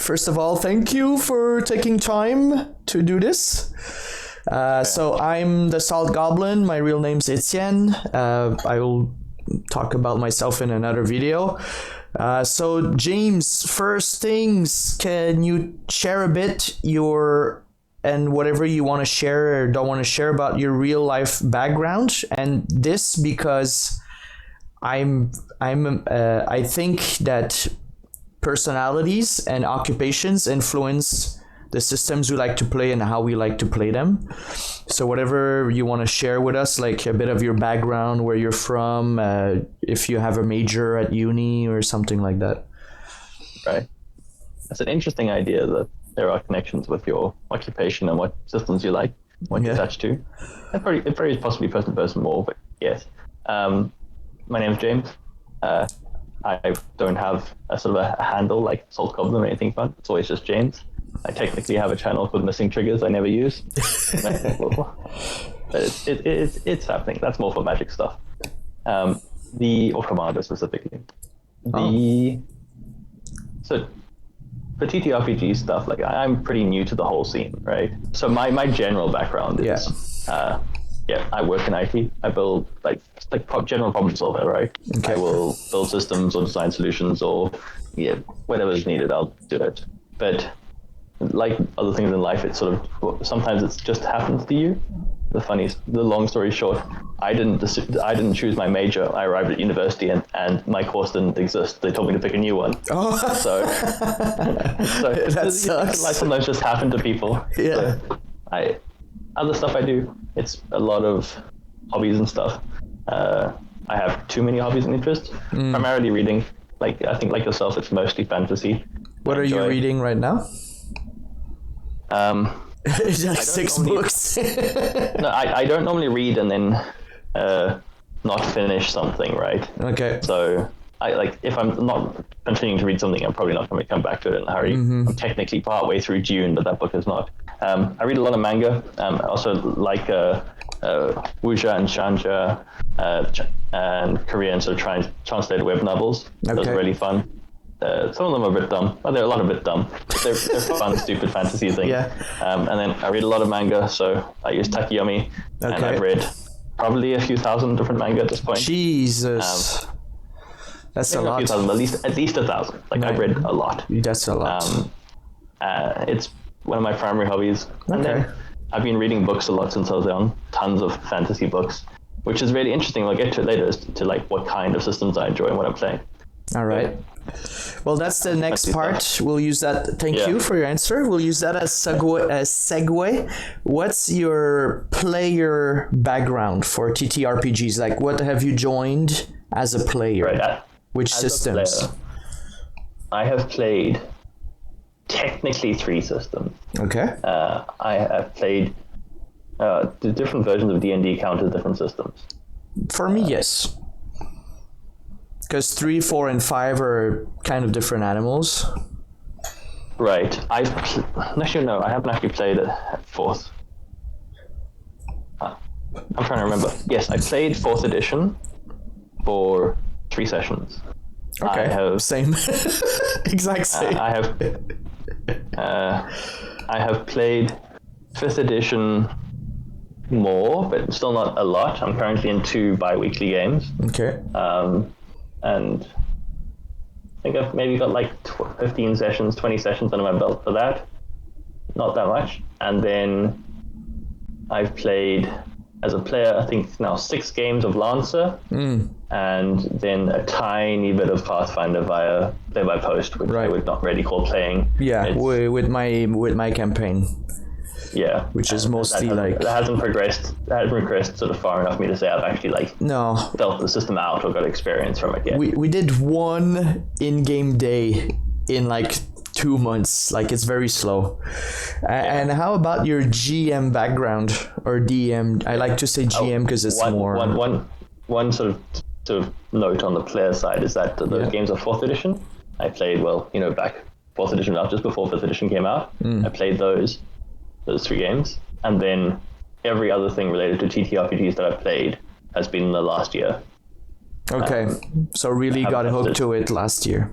First of all, thank you for taking time to do this. So I'm the Salt Goblin. My real name's Etienne. I will talk about myself in another video. So James, first things, can you share a bit and whatever you want to share or don't want to share about your real life background? And this because I think that personalities and occupations influence the systems we like to play and how we like to play them. So whatever you want to share with us, like a bit of your background, where you're from, if you have a major at uni or something like that. Right. That's an interesting idea that there are connections with your occupation and what systems you like, what you're attached to. It varies possibly person to person more, but yes. My name's James. I don't have a sort of a handle like Salt Goblin or anything fun. It's always just James. I technically have a channel called Missing Triggers I never use. But it's happening. That's more for magic stuff. Or Commander specifically. So for TTRPG stuff, like I'm pretty new to the whole scene, right? So my general background is I work in IT. I build like general problem solver, right? Okay. I will build systems or design solutions or whatever is needed, I'll do it. But like other things in life, it's sort of sometimes it's just happens to you. The long story short, I didn't choose my major. I arrived at university and my course didn't exist. They told me to pick a new one. Oh, so that sucks. Life sometimes just happen to people. Yeah. So other stuff I do, it's a lot of hobbies and stuff. I have too many hobbies and interests. Primarily reading. Like I think like yourself, it's mostly fantasy. What are you reading right now? It's like 6 books. No, I don't normally read and then not finish something, right? Okay. So if I'm not continuing to read something, I'm probably not going to come back to it in a hurry. Mm-hmm. I'm technically partway through June, but that book is not. I read a lot of manga. I also like wuxia and shanja and Korean sort of translated web novels. Okay. Those are really fun. Some of them are a bit dumb. Well, they're a lot of bit dumb. They're fun, stupid fantasy things. Yeah. And then I read a lot of manga, so I use Takiyomi, and I've read probably a few thousand different manga at this point. Jesus. That's a lot. A few thousand, at least 1,000. Like I've read a lot. That's a lot. It's one of my primary hobbies. Okay. And then I've been reading books a lot since I was young. Tons of fantasy books, which is really interesting. We'll get to it later as to like what kind of systems I enjoy and what I'm playing. All right. Well, that's the next part. We'll use that. Thank you for your answer. We'll use that as segue. What's your player background for TTRPGs? Like, what have you joined as a player? Right. Which systems? Player, I have played technically 3 systems. Okay. I have played the different versions of DnD count as different systems. For me, yes. Because 3, 4, and 5 are kind of different animals. Right. Actually, no, I haven't actually played it at 4th. I'm trying to remember. Yes, I played 4th edition for 3 sessions. Okay, same. Exact same. I have played 5th edition more, but still not a lot. I'm currently in 2 bi-weekly games. Okay. And I think I've maybe got like 15 sessions, 20 sessions under my belt for that. Not that much. And then I've played, as a player, I think now 6 games of Lancer, and then a tiny bit of Pathfinder via play-by-post, which I would not really call playing. Yeah, with my campaign. Yeah, which is mostly that hasn't progressed sort of far enough for me to say I've actually felt the system out or got experience from it yet. We did 1 in-game day in like 2 months. Like, it's very slow. And how about your GM background or DM? I like to say GM because it's more. One sort of note on the player side is that those games are 4th edition. I played back 4th edition, not just before 5th edition came out. I played those 3 games, and then every other thing related to TTRPGs that I've played has been in the last year. Okay, so really got hooked to it last year.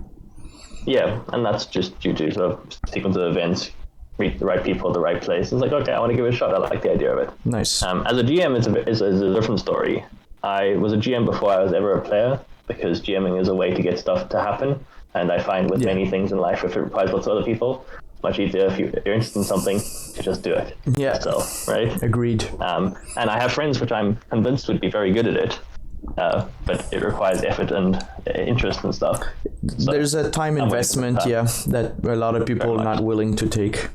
Yeah, and that's just due to sort of sequence of events, meet the right people at the right place. It's like, okay, I want to give it a shot. I like the idea of it. Nice. As a GM, it's a different story. I was a GM before I was ever a player, because GMing is a way to get stuff to happen. And I find with many things in life, if it requires lots of other people, it's much easier if you're interested in something to just do it. Yeah. So, right? Agreed. And I have friends which I'm convinced would be very good at it. But it requires effort and interest and stuff. So there's a time investment, that a lot of people are not willing to take.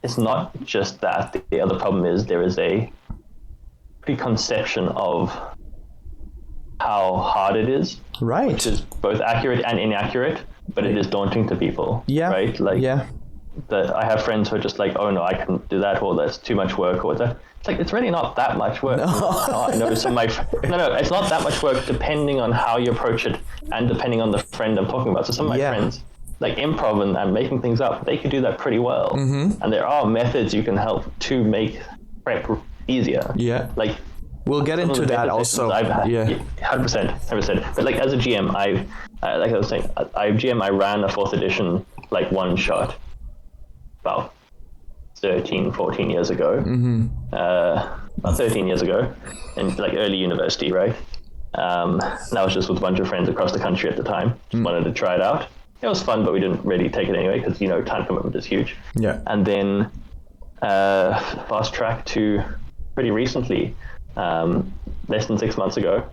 It's not just that. The other problem is there is a preconception of how hard it is, right? Which is both accurate and inaccurate, but it is daunting to people. Yeah. Right. Like. Yeah. I have friends who are just like, oh no, I couldn't do that, or that's too much work, or that. It's like, it's really not that much work. No, it's not that much work depending on how you approach it and depending on the friend I'm talking about. So some of my friends, like improv and making things up, they could do that pretty well. Mm-hmm. And there are methods you can help to make prep easier. Yeah. Like, we'll get into that also. 100%. But like as a GM, like I was saying, I ran a 4th edition, like one shot about 13, 14 years ago. Mm-hmm. About 13 years ago, in like early university, right? And I was just with a bunch of friends across the country at the time. Just wanted to try it out. It was fun, but we didn't really take it anyway because, time commitment is huge. Yeah. And then fast track to pretty recently, less than 6 months ago,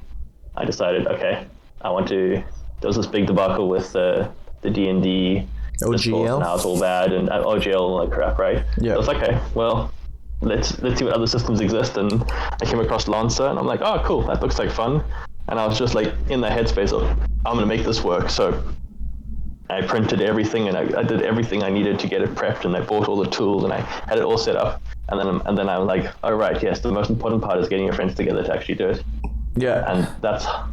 I decided, okay, there was this big debacle with the DnD OGL. Now it's all bad, and OGL all that crap, right? Yeah. So I was like, okay, well, let's see what other systems exist. And I came across Lancer, and I'm like, oh, cool, that looks like fun. And I was just like in the headspace of, I'm gonna make this work. So I printed everything, and I did everything I needed to get it prepped, and I bought all the tools, and I had it all set up. And then I was like, all right, yes, the most important part is getting your friends together to actually do it. Yeah. And that's not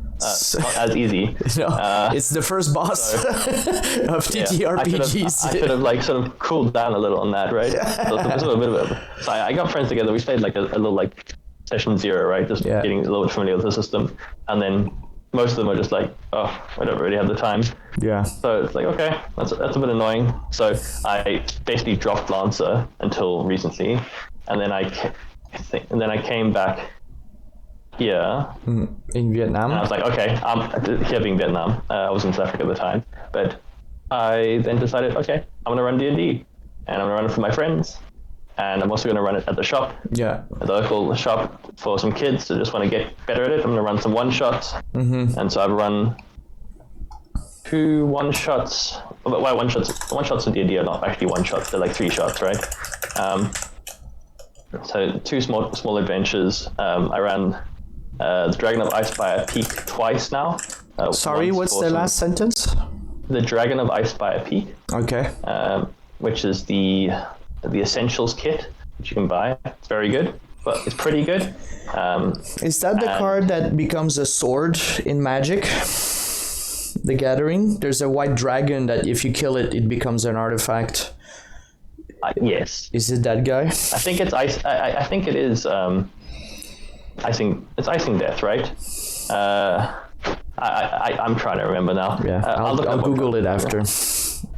as easy. It's the first boss of TTRPGs. I should have sort of cooled down a little on that, right? So it's a bit of it. So I got friends together. We played like a little like session 0, right? Just getting a little bit familiar with the system. And then most of them are just like, oh, I don't really have the time. Yeah. So it's like, okay, that's a bit annoying. So I basically dropped Lancer until recently, and then I came back here in Vietnam. And I was like, okay, here being Vietnam. I was in South Africa at the time, but I then decided, okay, I'm gonna run D&D, and I'm gonna run it for my friends, and I'm also gonna run it at the shop. Yeah, at the local shop for some kids who just want to get better at it. I'm gonna run some one shots, and so I've run 2 one shots. Well, one shots in D&D are not actually one shots; they're like 3 shots, right? So 2 small adventures. I ran the Dragon of Icefire Peak twice now. Sorry, what's the last sentence? The Dragon of Icefire Peak. Okay. Which is the Essentials kit, which you can buy. It's very good, but it's pretty good. Is that the card that becomes a sword in Magic? The Gathering? There's a white dragon that if you kill it, it becomes an artifact. Yes. Is it that guy? I think it's ice. I think it is. It's Icing Death, right? I'm trying to remember now. Yeah, I'll Google it after.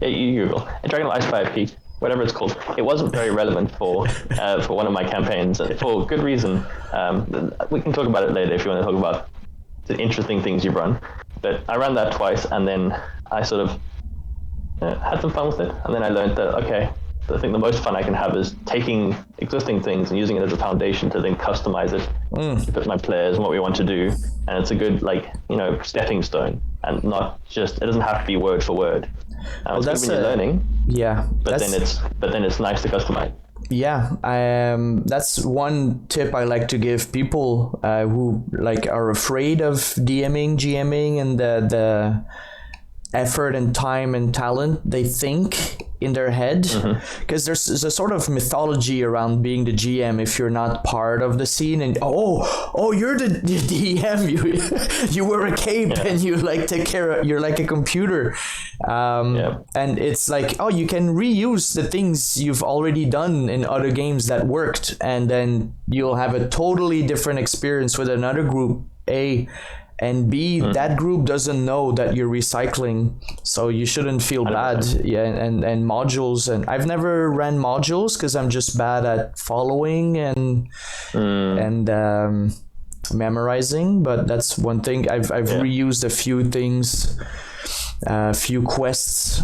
Yeah, you Google. A Dragon of Icefire Peak, whatever it's called. It wasn't very relevant for one of my campaigns, for good reason. We can talk about it later if you want to talk about the interesting things you've run. But I ran that twice, and then I sort of had some fun with it. And then I learned that, okay, I think the most fun I can have is taking existing things and using it as a foundation to then customize it to fit my players and what we want to do. And it's a good, stepping stone, and not just, it doesn't have to be word for word. It's good when you're learning. Yeah. But then it's nice to customize. Yeah, that's one tip I like to give people who are afraid of DMing, GMing, and the effort and time and talent they think in their head, because there's a sort of mythology around being the GM if you're not part of the scene, and you're the DM, you wear a cape and you take care of, you're like a computer, and it's like, you can reuse the things you've already done in other games that worked, and then you'll have a totally different experience with another group and B, that group doesn't know that you're recycling, so you shouldn't feel 100%. bad. Yeah, and modules, and I've never ran modules because I'm just bad at following and memorizing, but that's one thing. I've reused a few things, a few quests.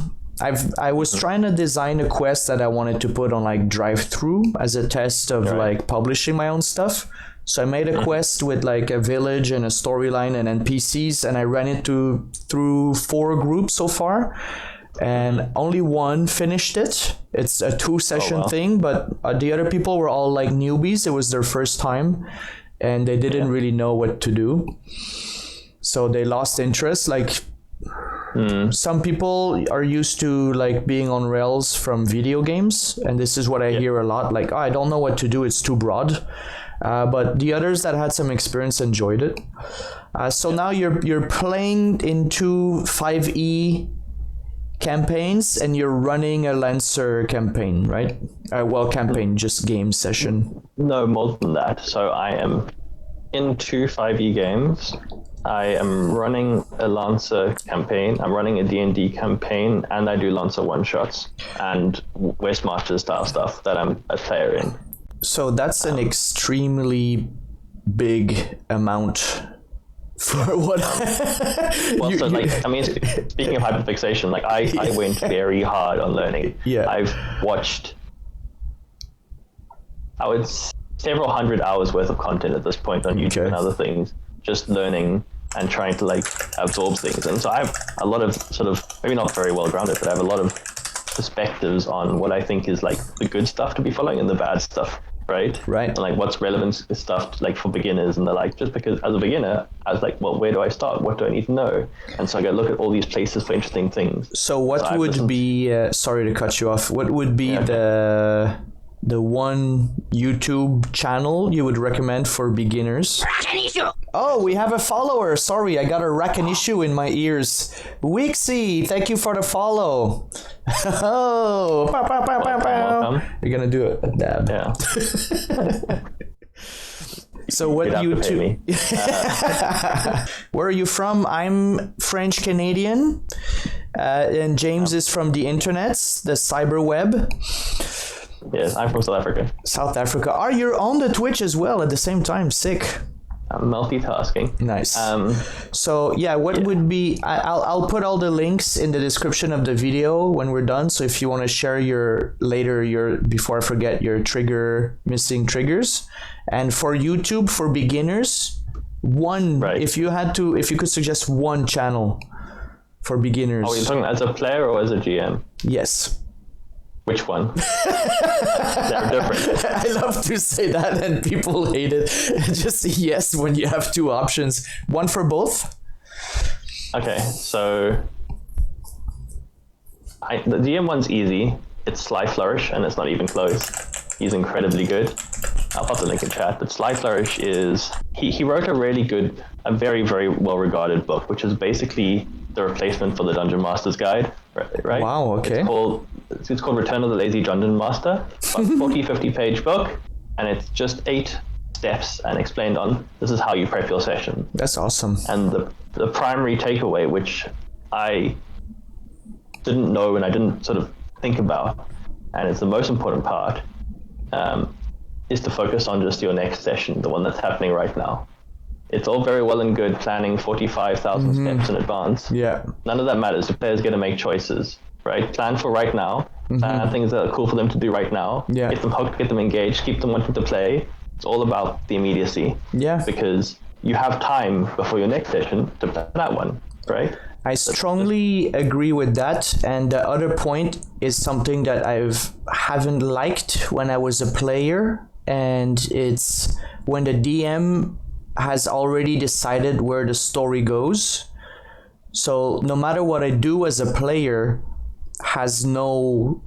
I was trying to design a quest that I wanted to put on like drive-through as a test of like publishing my own stuff. So I made a quest with like a village and a storyline and NPCs, and I ran it through 4 groups so far, and only one finished it. It's a 2-session thing, but the other people were all like newbies. It was their first time, and they didn't really know what to do. So they lost interest. Like some people are used to like being on rails from video games, and this is what I hear a lot. Like, oh, I don't know what to do. It's too broad. But the others that had some experience enjoyed it. So now you're playing into 5e campaigns, and you're running a Lancer campaign, right? Campaign, just game session. No, more than that. So I am into 5e games. I am running a Lancer campaign. I'm running a DnD campaign, and I do Lancer one-shots and West Marches style stuff that I'm a player in. So that's an extremely big amount for what. Well, so like, I mean, speaking of hyperfixation, like I went very hard on learning. Yeah. I've watched, I would several hundred hours worth of content at this point on YouTube and other things, just learning and trying to like absorb things. And so I have a lot of sort of, maybe not very well grounded, but I have a lot of perspectives on what I think is like the good stuff to be following and the bad stuff, right? Right. And like what's relevant stuff like for beginners, and they're like, just because as a beginner, I was like, well, where do I start? What do I need to know? And so I go look at all these places for interesting things. So what would be, sorry to cut you off, what would be the one YouTube channel you would recommend for beginners? Oh, we have a follower. Sorry, I got a Rakanisshu in my ears. Wixie, thank you for the follow. Oh, pow, pow, pow, pow, pow. You're gonna do a dab. Yeah. So what YouTube? Where are you from? I'm French Canadian, and James is from the internets, the cyber web. Yes, I'm from South Africa. South Africa. Are you on the Twitch as well at the same time? Sick. I'm multitasking. Nice. So yeah, what would be? I'll put all the links in the description of the video when we're done. So if you want to share your before I forget, your missing triggers, and for YouTube for beginners, if you could suggest one channel for beginners. Oh, you're talking as a player or as a GM? Yes. Which one? They're different. I love to say that, and people hate it. Just say yes when you have 2 options. One for both? Okay, so the DM one's easy. It's Sly Flourish, and it's not even close. He's incredibly good. I'll pop the link in chat. But Sly Flourish is... He wrote a very, very well-regarded book, which is basically the replacement for the Dungeon Master's Guide, right? Wow, okay. It's called Return of the Lazy Dungeon Master. It's about 40, 50-page book, and it's just 8 steps and explained on this is how you prep your session. That's awesome. And the primary takeaway, which I didn't know and I didn't sort of think about, and it's the most important part, is to focus on just your next session, the one that's happening right now. It's all very well and good planning 45,000 steps in advance. Yeah. None of that matters. The player's going to make choices, right? Plan for right now. Plan things that are cool for them to do right now. Yeah. Get them hooked, get them engaged, keep them wanting to play. It's all about the immediacy. Yeah. Because you have time before your next session to plan that one, right? I strongly agree with that. And the other point is something that haven't liked when I was a player, and it's when the DM has already decided where the story goes. So no matter what I do as a player has no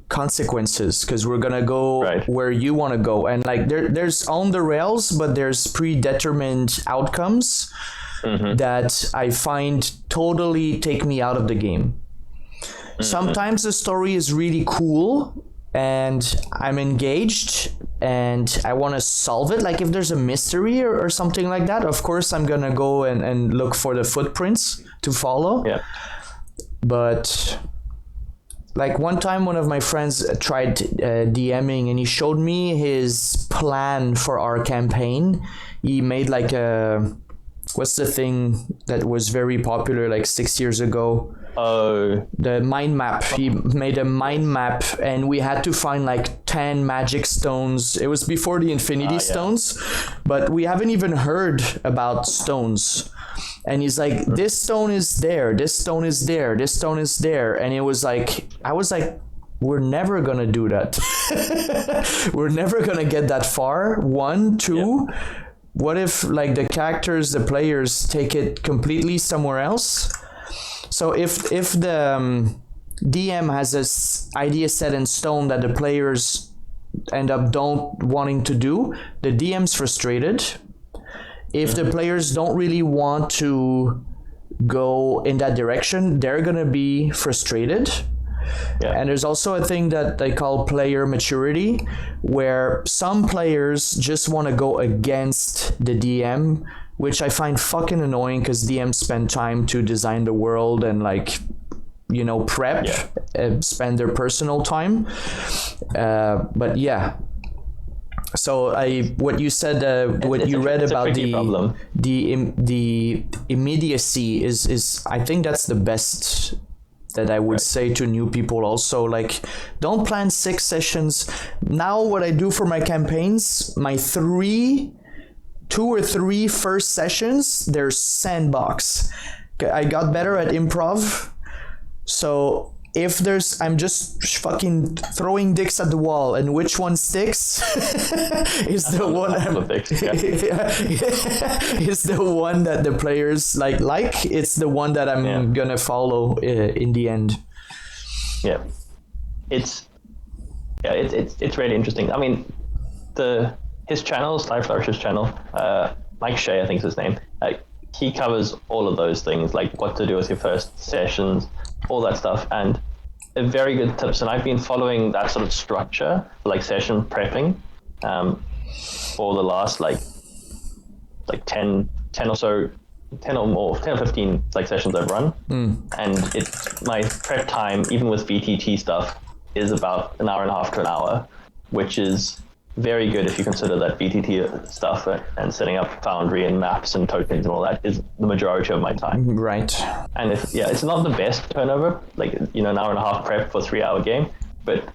consequences, because we're gonna go where you want to go, and like there's on the rails, but there's predetermined outcomes that I find totally take me out of the game. Sometimes the story is really cool and I'm engaged, and I want to solve it. Like if there's a mystery or something like that, of course I'm gonna go and look for the footprints to follow. Yeah. But like one time, one of my friends tried DMing, and he showed me his plan for our campaign. He made like what's the thing that was very popular like 6 years ago? Oh. The mind map. He made a mind map, and we had to find like 10 magic stones. It was before the Infinity Stones, but we haven't even heard about stones. And he's like, this stone is there, this stone is there, this stone is there. And it was like, I was like, we're never gonna do that. We're never gonna get that far. One, two, what if like the characters, the players take it completely somewhere else? So if the DM has this idea set in stone that the players end up don't wanting to do, the DM's frustrated. If the players don't really want to go in that direction, they're gonna be frustrated. Yeah. And there's also a thing that they call player maturity, where some players just want to go against the DM, which I find fucking annoying because DMs spend time to design the world and like, you know, prep, spend their personal time. But yeah. So what you said, what you read about the immediacy is I think that's the best that I would say to new people also. Like, don't plan 6 sessions. Now what I do for my campaigns, my 2 or 3 first sessions, they're sandbox. I got better at improv. So if I'm just fucking throwing dicks at the wall, and which one sticks is the one is the one that the players like. It's the one that I'm gonna follow in the end. Yeah, it's really interesting. I mean, his channel, Sly Flourish's channel, Mike Shea, I think is his name. He covers all of those things, like what to do with your first sessions, all that stuff, and very good tips. And I've been following that sort of structure, like session prepping, for the last like 10 or 15 like sessions I've run. And it's my prep time, even with VTT stuff, is about an hour and a half to an hour, which is very good if you consider that VTT stuff and setting up Foundry and maps and tokens and all that is the majority of my time. Right. And it's not the best turnover, like, you know, an hour and a half prep for a 3-hour game, but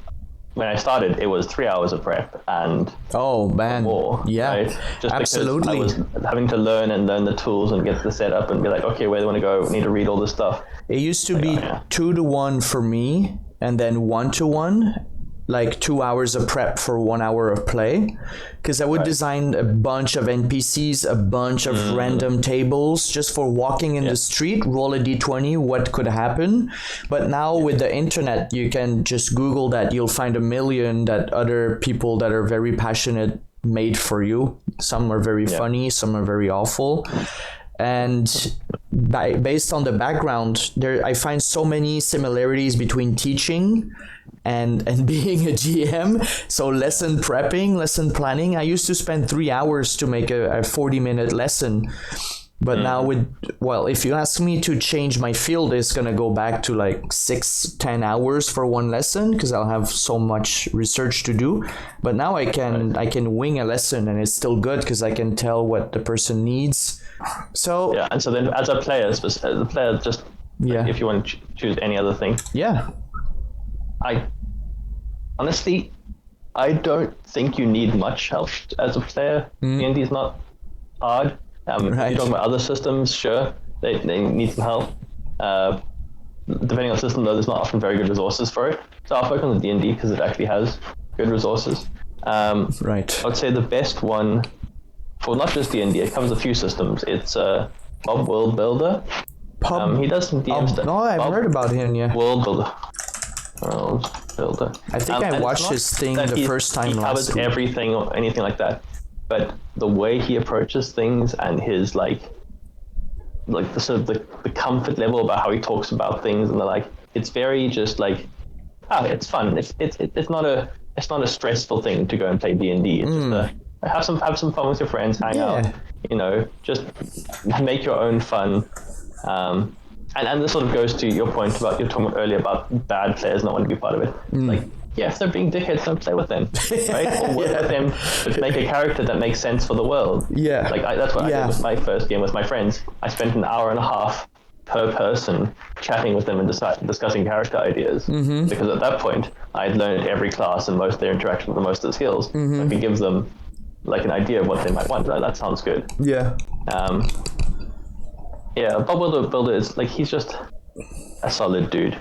when I started, it was 3 hours of prep and more. Yeah, right? Just absolutely. Because I was having to learn the tools and get the setup and be like, okay, where do I want to go? I need to read all this stuff. It used to be 2-to-1 for me, and then 1-to-1. Like 2 hours of prep for 1 hour of play, because I would design a bunch of NPCs, a bunch of random tables just for walking in the street, roll a d20, what could happen. But now with the internet, you can just Google that, you'll find a million that other people that are very passionate made for you. Some are very funny, some are very awful. And based on the background, I find so many similarities between teaching and being a GM. So lesson prepping, lesson planning. I used to spend 3 hours to make a 40-minute lesson. But now if you ask me to change my field, it's going to go back to like 6-10 hours for one lesson, because I'll have so much research to do. But now I can wing a lesson, and it's still good because I can tell what the person needs. So and so then as a player, just if you want to choose any other thing. Yeah. I don't think you need much help as a player. D&D is not hard. If you're talking about other systems, sure, they need some help. Depending on the system, though, there's not often very good resources for it. So I'll focus on the D&D because it actually has good resources. I would say the best one for not just D&D, it covers a few systems. It's Bob World Builder. He does some DM stuff. No, I've heard about him, World Builder. I think I watched his thing the first time. He covers everything or anything like that, but the way he approaches things and his the sort of the comfort level about how he talks about things, and it's very just it's fun. It's not it's not a stressful thing to go and play D&D. It's just have some fun with your friends, hang out, just make your own fun. And this sort of goes to your point about you're talking earlier about bad players not wanting to be part of it. Like, yeah, if they're being dickheads, don't play with them, right? Or work with them, but make a character that makes sense for the world. Yeah. Like that's what I did with my first game with my friends. I spent an hour and a half per person chatting with them and discussing character ideas. Because at that point, I had learned every class and most of their interaction with most of the skills. So I could give them like an idea of what they might want. That sounds good. Yeah. Bob Builder is like, he's just a solid dude.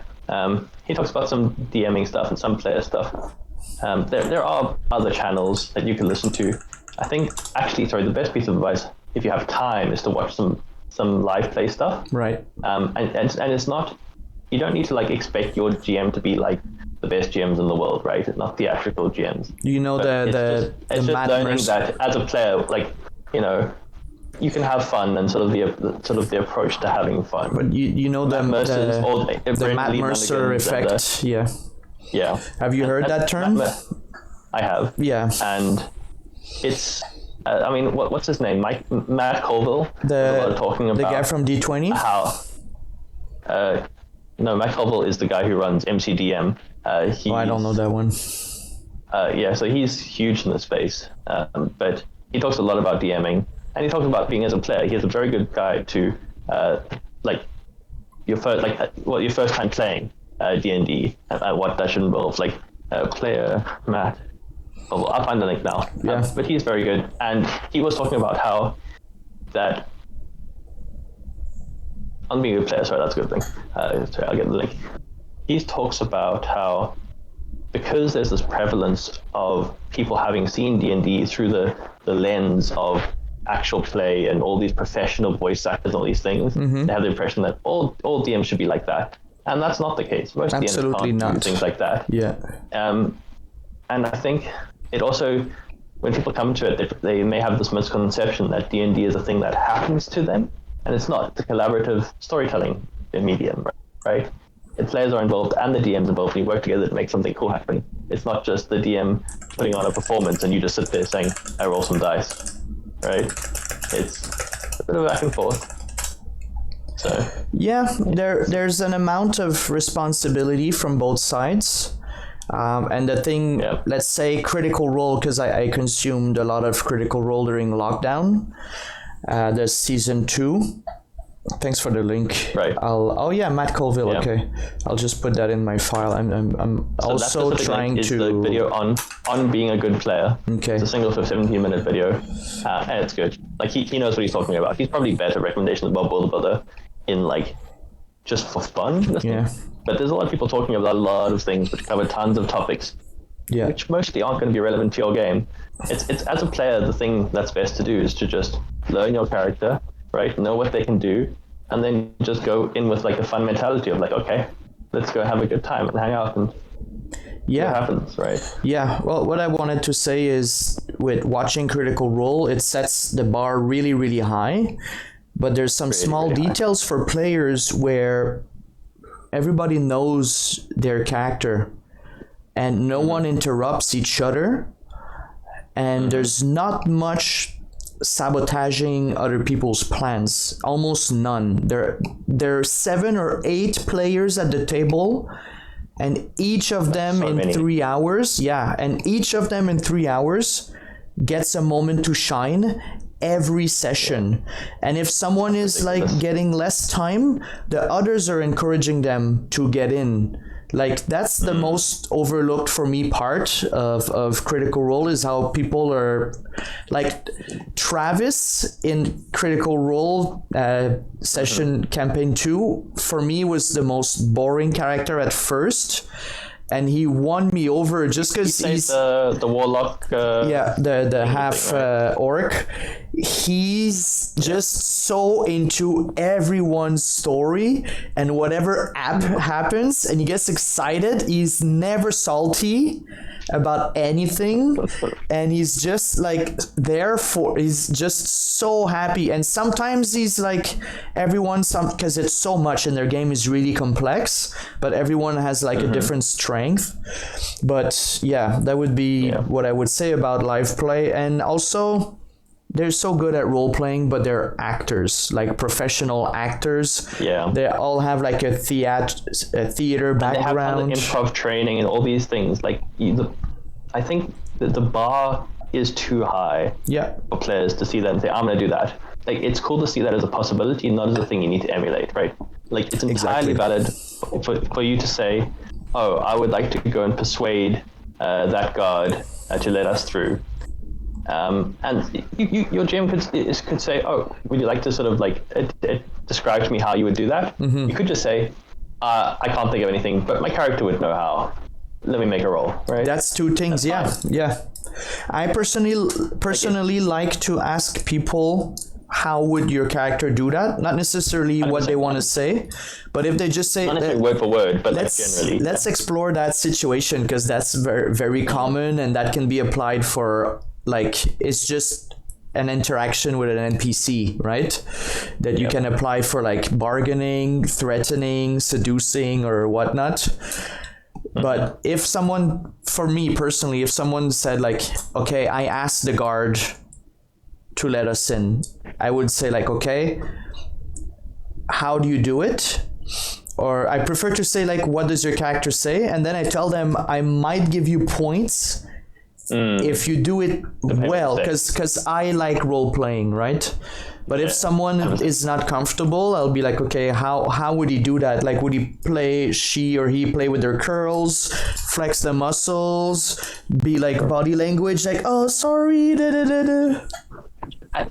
He talks about some DMing stuff and some player stuff. There are other channels that you can listen to. I think the best piece of advice, if you have time, is to watch some live play stuff. Right. And it's not, you don't need to like expect your GM to be like the best GMs in the world, right? It's not theatrical GMs. You know, it's just learning that as a player, like, you can have fun and sort of the approach to having fun. But you know the Matt Mercer effect. Yeah. Have you heard that term? I have. Yeah. And it's, what's his name? Matt Colville. Talking about the guy from D20. No, Matt Colville is the guy who runs MCDM. I don't know that one. So he's huge in the space, but he talks a lot about DMing. And he talks about being as a player. He has a very good guide to, your first time playing D&D and what that should involve. Like player Matt. I'll find the link now. Yeah. But he's very good, and he was talking about how that. On being a good player, sorry, that's a good thing. Sorry, I'll get the link. He talks about how, because there's this prevalence of people having seen D&D through the lens of actual play and all these professional voice actors and all these things, they have the impression that all DMs should be like that, and that's not the case. Most Absolutely DMs can't not. do things like that. Yeah. And I think it also, when people come to it, they may have this misconception that D&D is a thing that happens to them, and it's not. It's a collaborative storytelling medium, right? The players are involved and the DM's involved, and you work together to make something cool happen. It's not just the DM putting on a performance and you just sit there saying, I roll some dice. Right? It's a bit of back and forth. So there's an amount of responsibility from both sides. And the thing, let's say Critical Role, because I consumed a lot of Critical Role during lockdown. There's season 2. Thanks for the link. Right. Matt Colville. Yeah. Okay, I'll just put that in my file. I'm also trying to. The video on being a good player. Okay. It's a single 17-minute video, and it's good. Like he knows what he's talking about. He's probably better recommendation than Bob Builder in like just for fun. Yeah. But there's a lot of people talking about a lot of things which cover tons of topics. Yeah. Which mostly aren't going to be relevant to your game. It's as a player, the thing that's best to do is to just learn your character. Right, know what they can do, and then just go in with like a fun mentality of like, okay, let's go have a good time and hang out and see what happens, right? Yeah, well, what I wanted to say is with watching Critical Role, it sets the bar really, really high, but there's some small details for players where everybody knows their character and no one interrupts each other, and there's not much sabotaging other people's plans. Almost none. There are 7 or 8 players at the table, and each of them in 3 hours. Yeah, and each of them in 3 hours gets a moment to shine every session. And if someone is like getting less time, the others are encouraging them to get in. Like that's the most overlooked for me part of Critical Role is how people are like Travis in Critical Role session campaign 2 for me was the most boring character at first, and he won me over just because he's the warlock. The half orc. He's just so into everyone's story, and whatever happens, and he gets excited. He's never salty, about anything, and he's just like he's just so happy. And sometimes he's like because it's so much and their game is really complex, but everyone has like a different strength. But yeah, that would be what I would say about live play. And also, they're so good at role playing, but they're actors, like professional actors. Yeah, they all have like a theater background. They have improv training and all these things. Like I think that the bar is too high. For players to see that and say, "I'm going to do that." Like, it's cool to see that as a possibility, not as a thing you need to emulate, right? Like, it's entirely valid for you to say, "Oh, I would like to go and persuade that guard to let us through." And your GM could say, "Oh, would you like to sort of like describe to me how you would do that?" You could just say, "I can't think of anything, but my character would know how. Let me make a roll." Right? That's two things. That's yeah. I personally like to ask people, how would your character do that? Not necessarily what they want to say, but if they just say not necessarily word for word, but generally, let's explore that situation, because that's very, very common, and that can be applied for, like, it's just an interaction with an NPC, right? That you can apply for like bargaining, threatening, seducing, or whatnot. But if someone, for me personally, if someone said like, okay, I asked the guard to let us in, I would say like, okay, how do you do it? Or I prefer to say like, what does your character say? And then I tell them I might give you points if you do it well, because I like role playing, right? But if someone is not comfortable, I'll be like, okay, how would he do that? Like, would she or he play with their curls, flex the muscles, be like body language, like, oh, sorry, da da da da.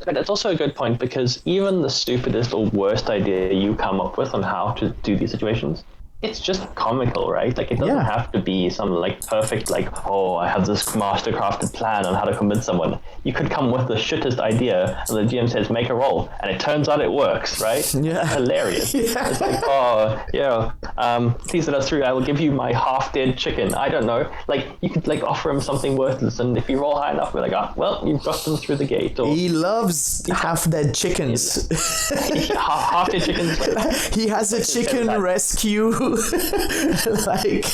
But it's also a good point, because even the stupidest or worst idea you come up with on how to do these situations, it's just comical, right? Like, it doesn't have to be some like perfect, like, oh, I have this mastercrafted plan on how to convince someone. You could come with the shittest idea, and the GM says, make a roll, and it turns out it works, right? Yeah. It's hilarious. It's like, please let us through. I will give you my half-dead chicken. I don't know. Like, you could like offer him something worthless, and if you roll high enough, we're like, well, you've got them through the gate. Or, he loves half-dead chickens. Half-dead chickens. Like, he has a chicken rescue like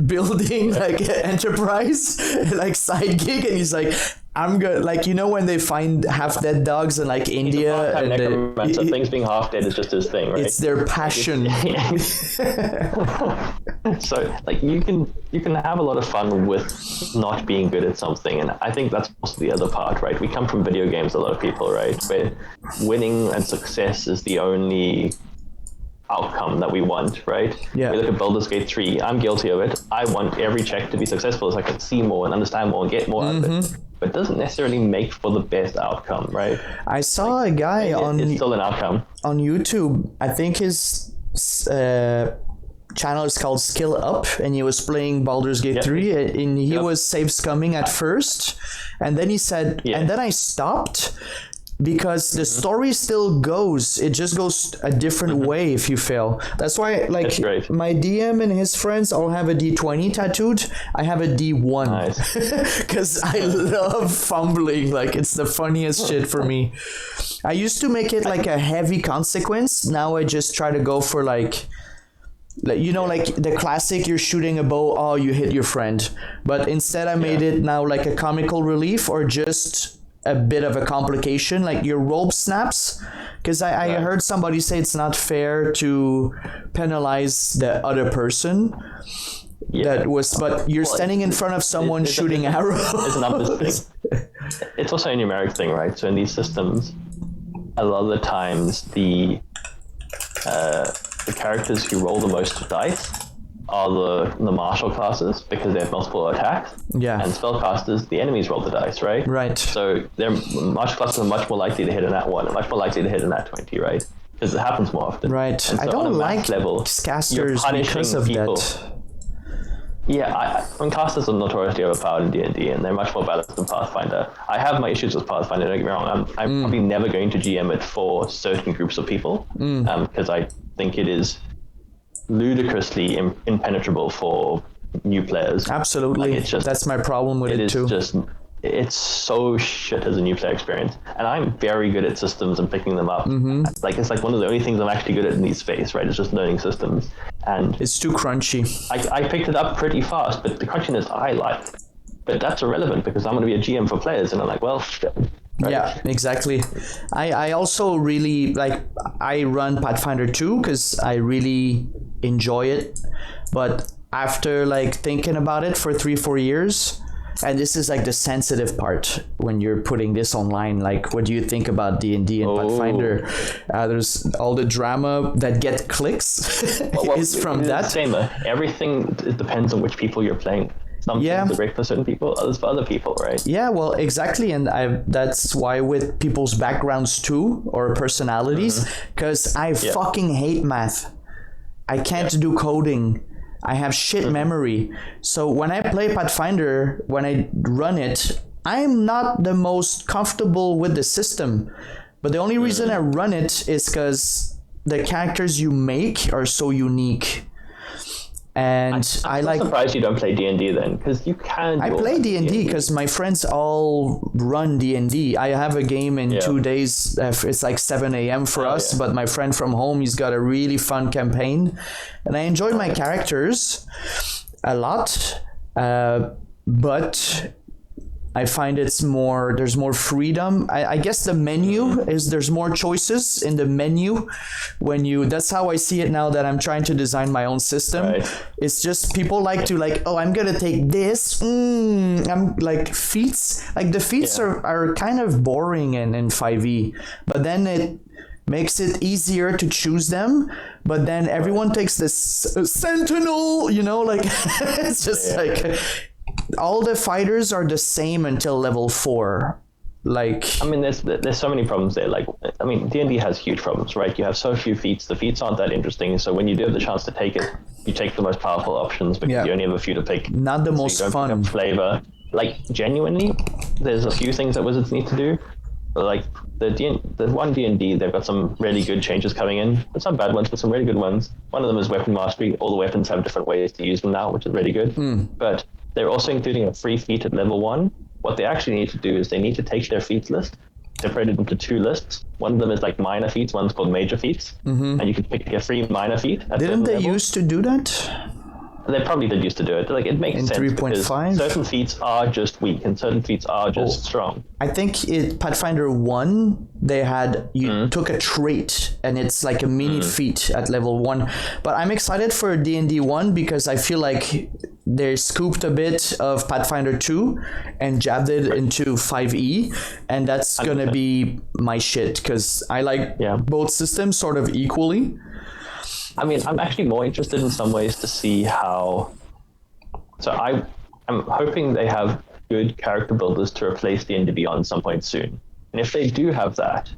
building like enterprise like side gig, and he's like, I'm good. Like, you know, when they find half dead dogs in like India, and things being half dead is just his thing, right? It's their passion. So like you can have a lot of fun with not being good at something, and I think that's also the other part, right? We come from video games, a lot of people, right, where winning and success is the only outcome that we want, right? Yeah. We look at Baldur's Gate 3. I'm guilty of it. I want every check to be successful so I can see more and understand more and get more out of it. But it doesn't necessarily make for the best outcome, right? I saw a guy it's still an outcome on YouTube. I think his channel is called Skill Up, and he was playing Baldur's Gate 3, and he was save scumming at first, and then he said, and then I stopped, because the story still goes, it just goes a different way if you fail. That's why, like, my DM and his friends all have a D20 tattooed. I have a D1 because I love fumbling. Like, it's the funniest shit for me. I used to make it like a heavy consequence. Now I just try to go for like you know, like the classic, you're shooting a bow, oh, you hit your friend. But instead I made it now like a comical relief, or just a bit of a complication, like your rope snaps, because I heard somebody say it's not fair to penalize the other person. That was, but you're standing in front of someone shooting arrows. It's a numbers thing. It's also a numeric thing, right? So in these systems, a lot of the times the characters who roll the most dice are the martial classes, because they have multiple attacks. Yeah. And spellcasters, the enemies roll the dice, right? Right. So their martial classes are much more likely to hit in that one, and much more likely to hit in that 20, right? Because it happens more often. Right. So I don't like casters because of people. That. Yeah, casters are notoriously overpowered in D&D, and they're much more balanced than Pathfinder. I have my issues with Pathfinder, don't get me wrong. I'm probably never going to GM it for certain groups of people, because I think it is ludicrously impenetrable for new players. Absolutely. Like, it's just, that's my problem with it too. It's so shit as a new player experience, and I'm very good at systems and picking them up. Like it's like one of the only things I'm actually good at in this space, right? It's just learning systems, and it's too crunchy. I picked it up pretty fast, but the crunchiness I like, but that's irrelevant because I'm going to be a GM for players, and I'm like, well, shit. Right. Yeah, exactly. I also really like, I run Pathfinder 2 because I really enjoy it, but after like thinking about it for 3-4 years, and this is like the sensitive part when you're putting this online, like what do you think about D&D and Pathfinder? There's all the drama that get clicks is from that. Disclaimer, everything depends on which people you're playing. Some things are great for certain people, others for other people, right? Yeah, well, exactly. And that's why with people's backgrounds too, or personalities, because I fucking hate math. I can't do coding. I have shit memory. So when I play Pathfinder, when I run it, I'm not the most comfortable with the system. But the only reason I run it is because the characters you make are so unique. And I'm surprised you don't play D&D then, because you can. I play D&D because my friends all run D&D. I have a game in 2 days. It's like 7 a.m. for us, but my friend from home, he's got a really fun campaign, and I enjoy my characters a lot. But I find there's more freedom. I guess the menu there's more choices in the menu that's how I see it now that I'm trying to design my own system. Right. It's just people like to I'm gonna take this. I'm like feats. Like the feats are kind of boring in 5e, but then it makes it easier to choose them, but then everyone takes this sentinel, like it's just like all the fighters are the same until level 4. Like, I mean, there's so many problems there. Like, I mean, D&D has huge problems, right? You have so few feats. The feats aren't that interesting. So when you do have the chance to take it, you take the most powerful options because you only have a few to pick. Not the most fun. Flavor. Like, genuinely, there's a few things that wizards need to do. Like the one D&D, they've got some really good changes coming in. But some bad ones, but some really good ones. One of them is weapon mastery. All the weapons have different ways to use them now, which is really good. But they're also including a free feat at level 1. What they actually need to do is they need to take their feats list, separate it into 2 lists. One of them is like minor feats, one's called major feats. And you can pick a free minor feat. Didn't they used to do that? They probably did used to do it. Like, it makes sense 3.5? certain feats are just weak and certain feats are just strong. I think Pathfinder 1, they had, you took a trait and it's like a mini feat at level 1. But I'm excited for D&D 1 because I feel like they scooped a bit of Pathfinder 2 and jabbed it into 5e, and that's going to be my shit because I like both systems sort of equally. I mean, I'm actually more interested in some ways to see how. So I'm hoping they have good character builders to replace D&D Beyond some point soon. And if they do have that,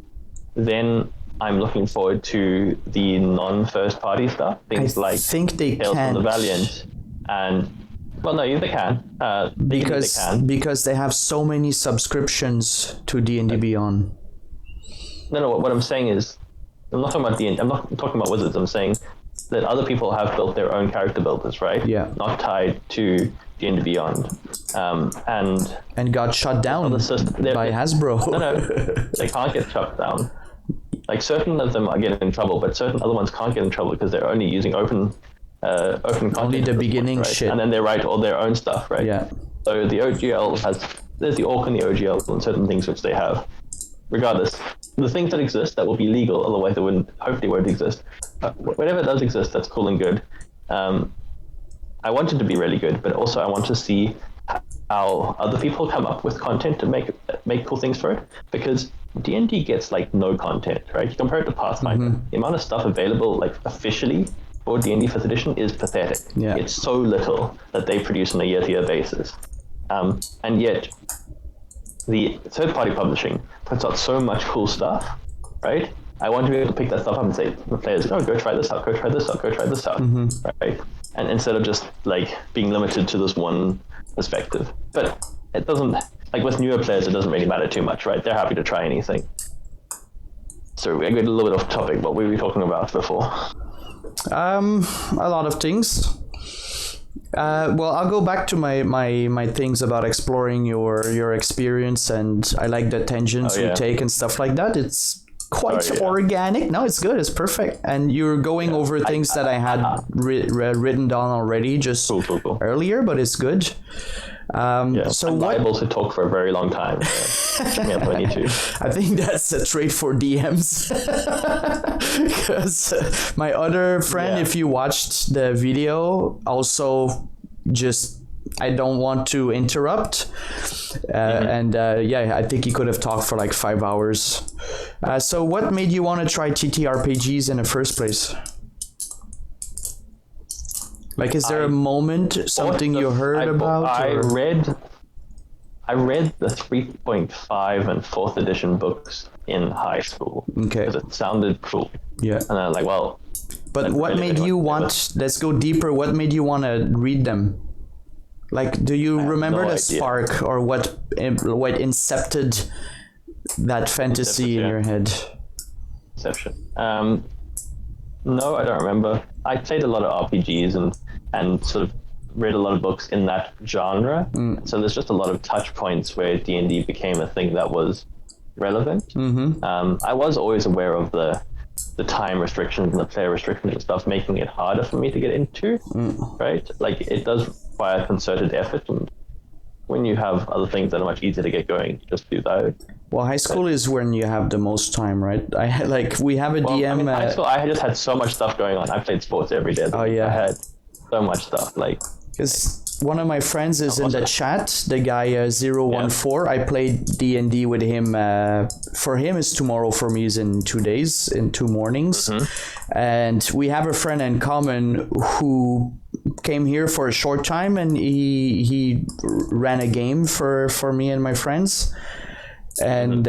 then I'm looking forward to the non-first party stuff. Things like think they Tales can't. from the Valiant and. Well, no, they can. Because they have so many subscriptions to D&D Beyond. No. What I'm saying is, I'm not talking about D&D. I'm not talking about wizards. I'm saying that other people have built their own character builders, right? Yeah. Not tied to D&D Beyond, and got shut down by Hasbro. No, they can't get shut down. Like, certain of them are getting in trouble, but certain other ones can't get in trouble because they're only using open content. Only the beginning right? shit. And then they write all their own stuff, right? Yeah. So the OGL there's the orc and the OGL and certain things which they have. Regardless, the things that exist that will be legal, otherwise they hopefully won't exist. Whatever does exist, that's cool and good. I want it to be really good, but also I want to see how other people come up with content to make cool things for it, because D&D gets like no content, right? You compare it to Pathfinder, the amount of stuff available like officially for D&D 5th edition is pathetic. Yeah. It's so little that they produce on a year-to-year basis. And yet the third-party publishing puts out so much cool stuff, right? I want to be able to pick that stuff up and say to the players, go try this out, go try this out, go try this out, right? And instead of just like being limited to this one perspective. But it doesn't, like with newer players, it doesn't really matter too much, right? They're happy to try anything. So we got a little bit off topic. What were we talking about before? A lot of things. Well, I'll go back to my things about exploring your experience, and I like the tangents we take and stuff like that. It's quite organic. No, it's good. It's perfect. And you're going over things that I had written down already just cool. earlier, but it's good. So I'm liable to talk for a very long time. I think that's a trait for DMs. Because my other friend, if you watched the video, also just I don't want to interrupt. And I think he could have talked for like 5 hours. So what made you want to try TTRPGs in the first place? Like, is there a moment, something you heard about? I read the 3.5 and 4th edition books in high school. Okay. Because it sounded cool. Yeah. And I was like, well... But what made you want... Let's go deeper. What made you want to read them? Like, do you remember the spark or what incepted that fantasy in your head? Inception. No, I don't remember. I played a lot of RPGs and sort of read a lot of books in that genre. So there's just a lot of touch points where D&D became a thing that was relevant. I was always aware of the time restrictions and the player restrictions and stuff, making it harder for me to get into, right? Like, it does require concerted effort, and when you have other things that are much easier to get going, just do that. Well, high school is when you have the most time, right? We have a DM. I mean, high school, I just had so much stuff going on. I played sports every day. I had so much stuff. Because one of my friends is in the chat, the guy 014. I played D&D with him. For him, it's tomorrow. For me, is in 2 days, in 2 mornings. And we have a friend in common who came here for a short time, and he ran a game for me and my friends. And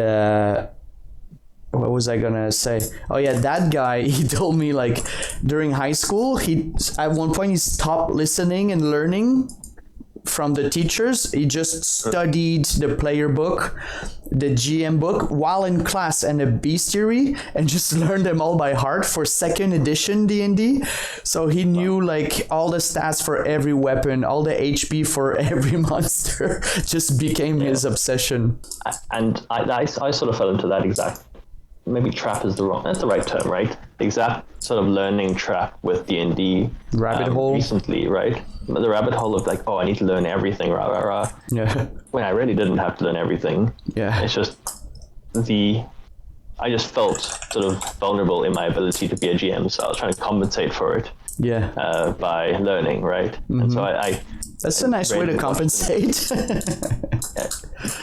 what was I gonna say? Oh yeah, that guy, he told me, like, during high school, he at one point he stopped listening and learning from the teachers. He just studied the player book, the GM book, while in class, and the bestiary, and just learned them all by heart for 2nd edition D&D. So he knew like all the stats for every weapon, all the HP for every monster. Just became his obsession. And I sort of fell into that exact, maybe trap is that's the right term, right? The exact sort of learning trap with D&D rabbit hole recently, right? The rabbit hole of like, I need to learn everything, Yeah. When I really didn't have to learn everything. Yeah. It's just I just felt sort of vulnerable in my ability to be a GM, so I was trying to compensate for it. Yeah. By learning, right? And so I that's a nice way to compensate.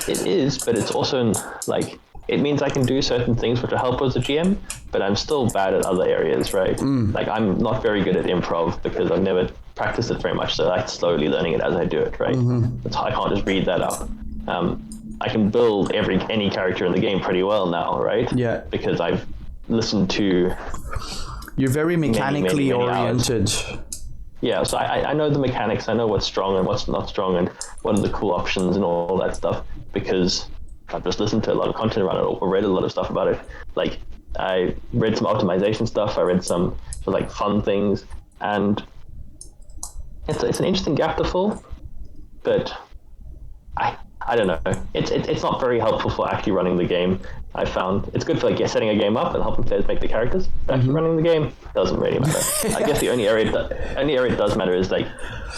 It is, but it's also like, it means I can do certain things which will help as a GM, but I'm still bad at other areas, right? Like, I'm not very good at improv because I've never practiced it very much, so I'm slowly learning it as I do it, right? I can't just read that up. I can build any character in the game pretty well now, right? Yeah. Because I've listened to... You're very mechanically many oriented. Hours. Yeah, so I know the mechanics, I know what's strong and what's not strong, and what are the cool options and all that stuff, because I've just listened to a lot of content around it, or read a lot of stuff about it. Like, I read some optimization stuff, I read some sort of like fun things, and it's an interesting gap to fill, but I don't know. It's not very helpful for actually running the game. I found it's good for like setting a game up and helping players make the characters. But actually running the game doesn't really matter. I guess the only area it does matter is like,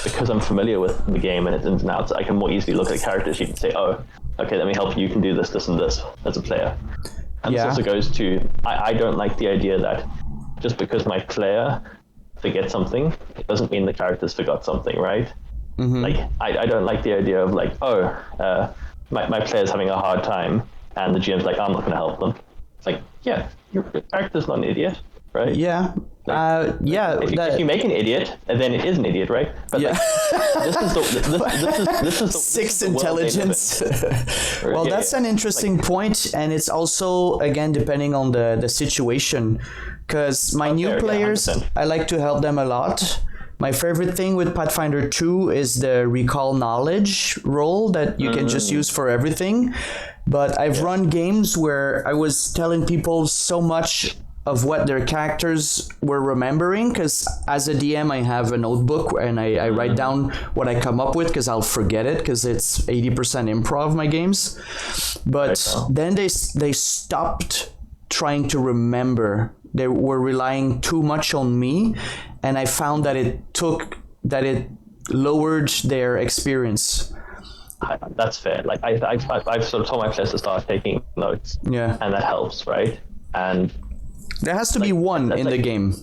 because I'm familiar with the game and its ins and outs, I can more easily look at characters sheet and say, oh, okay, let me help you. You can do this, this, and this as a player. And this also goes to, I don't like the idea that just because my player forgets something, it doesn't mean the characters forgot something, right? Like, I don't like the idea of like, my player's having a hard time, and the GM's like, I'm not going to help them. It's like, yeah, your character's not an idiot, right? Yeah. Like, if you make an idiot, then it is an idiot, right? But like, this is 6 intelligence. Well, that's an interesting point, and it's also, again, depending on the situation, because my new players, I like to help them a lot. My favorite thing with Pathfinder 2 is the recall knowledge roll that you can just use for everything. But I've run games where I was telling people so much of what their characters were remembering, because as a DM I have a notebook and I write down what I come up with, because I'll forget it, because it's 80% improv, my games. But then they stopped trying to remember. They were relying too much on me, and I found that it lowered their experience. That's fair. Like I've sort of told my players to start taking notes. Yeah. And that helps, right? And there has to be one in the game.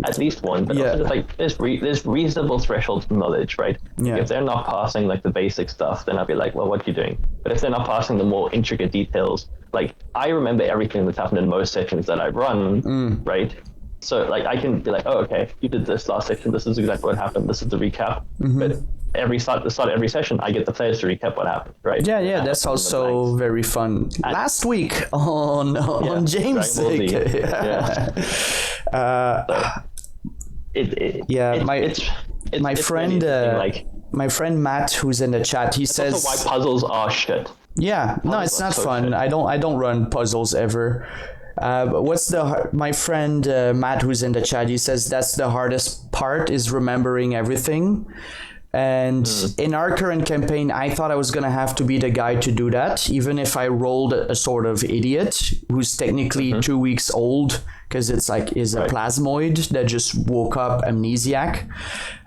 At least one, but also just like there's reasonable thresholds of knowledge, right? Yeah. If they're not passing like the basic stuff, then I'll be like, well, what are you doing? But if they're not passing the more intricate details, like I remember everything that's happened in most sections that I've run, right? So like I can be like, oh, okay, you did this last section. This is exactly what happened. This is the recap. But the start of every session, I get the players to recap what happened, right? Yeah, that's also very fun. Last week on James' sake. My friend Matt, who's in the chat, he says also why puzzles are shit. Yeah, no, it's not fun. Shit. I don't run puzzles ever. But my friend Matt, who's in the chat, he says that's the hardest part, is remembering everything. And in our current campaign, I thought I was going to have to be the guy to do that, even if I rolled a sort of idiot who's technically 2 weeks old, because is a plasmoid that just woke up amnesiac.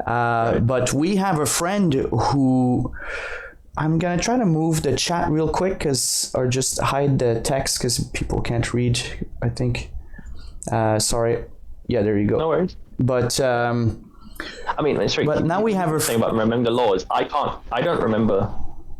But we have a friend who... I'm going to try to move the chat real quick, or just hide the text because people can't read, I think. Sorry. Yeah, there you go. No worries. But... I mean, but now we have a thing about remembering the laws. I don't remember.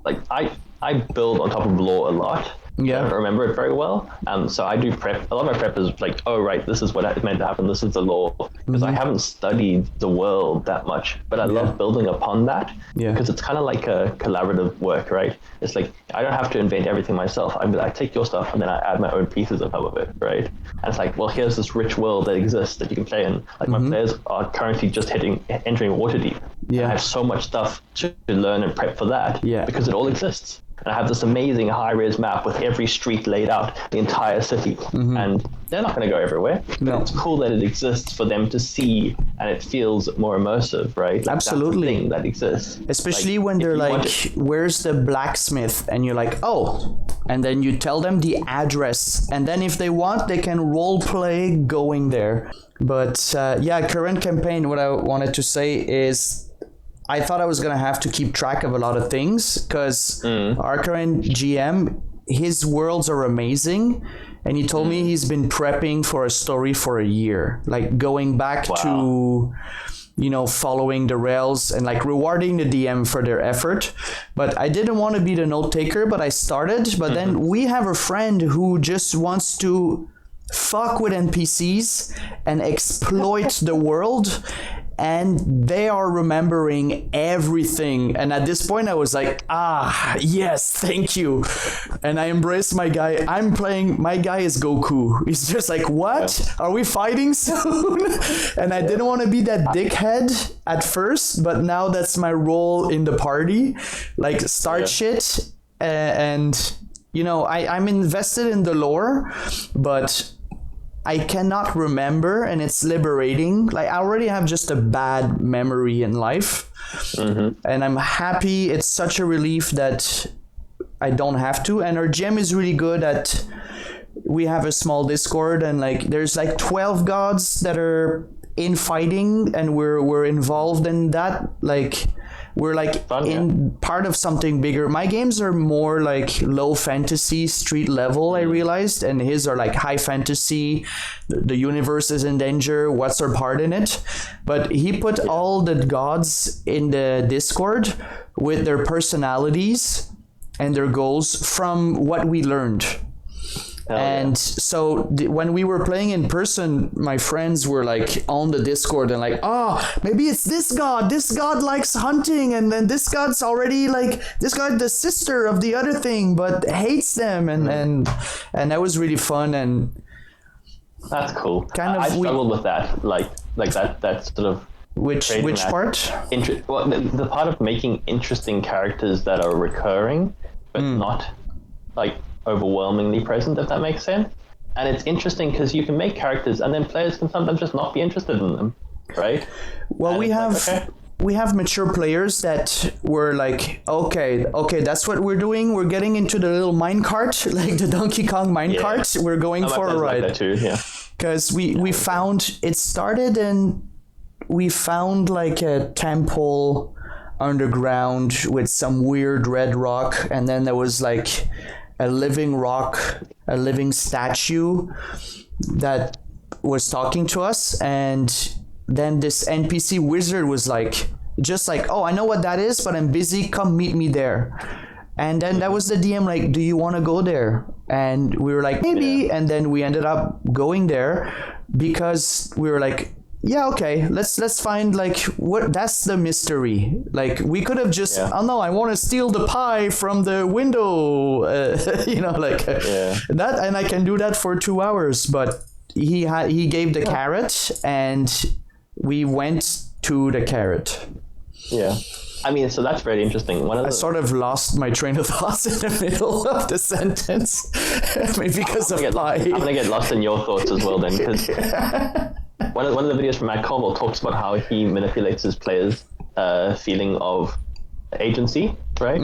Like I build on top of lore a lot. Yeah. I don't remember it very well. So I do prep. A lot of my prep is like, oh right, this is what is meant to happen. This is the law. Because I haven't studied the world that much, but I love building upon that. Yeah. Because it's kind of like a collaborative work, right? It's like I don't have to invent everything myself. I take your stuff and then I add my own pieces on top of it, right? And it's like, well, here's this rich world that exists that you can play in. Like my players are currently just entering Waterdeep. Yeah. I have so much stuff to learn and prep for that. Yeah. Because it all exists. And I have this amazing high-res map with every street laid out, the entire city. And they're not going to go everywhere. But it's cool that it exists for them to see, and it feels more immersive, right? Like, absolutely. That's the thing that exists. Especially when they're like, where's the blacksmith? And you're like, oh. And then you tell them the address. And then if they want, they can role play going there. But current campaign, what I wanted to say is... I thought I was going to have to keep track of a lot of things, because our current GM, his worlds are amazing. And he told me he's been prepping for a story for a year, like going back to, following the rails and like rewarding the DM for their effort. But I didn't want to be the note taker, but I started. But then we have a friend who just wants to fuck with NPCs and exploit the world. And they are remembering everything. And at this point, I was like, yes, thank you. And I embraced my guy. My guy is Goku. He's just like, what? Yeah. Are we fighting soon? And I didn't want to be that dickhead at first, but now that's my role in the party. Like, start shit. And, I'm invested in the lore, but... I cannot remember, and it's liberating. Like, I already have just a bad memory in life, and I'm happy. It's such a relief that I don't have to. And our GM is really good at... We have a small Discord, and like there's like 12 gods that are in fighting, and we're involved in that. Like... We're like part of something bigger. My games are more like low fantasy, street level, I realized, and his are like high fantasy. The universe is in danger. What's our part in it? But he put all the gods in the Discord with their personalities and their goals from what we learned. So when we were playing in person, my friends were like on the Discord and like, maybe it's this god likes hunting, and then this god's already like, this god, the sister of the other thing, but hates them, and that was really fun. And that's cool. I struggled with that, like that sort of which part? The part of making interesting characters that are recurring, but not like overwhelmingly present, if that makes sense. And it's interesting because you can make characters and then players can sometimes just not be interested in them, right? Well, and we have mature players that were like, okay, that's what we're doing. We're getting into the little minecart, like the Donkey Kong minecart. We're going for a ride. Like that too, yeah. Because we found, it started and we found like a temple underground with some weird red rock, and then there was like a living rock, a living statue that was talking to us, and then this NPC wizard was like, just like, oh, I know what that is, but I'm busy, come meet me there. And then that was the DM like, do you want to go there? And we were like, maybe. And then we ended up going there because we were like, yeah, okay, let's find like what, that's the mystery. Like we could have just, oh no, I want to steal the pie from the window, that, and I can do that for 2 hours. But he gave the carrot, and we went to the carrot. Yeah. I mean, so that's very interesting. I sort of lost my train of thoughts in the middle of the sentence, maybe because of pie. I'm gonna get lost in your thoughts as well then, because one of the videos from Matt Colville talks about how he manipulates his players' feeling of agency, right?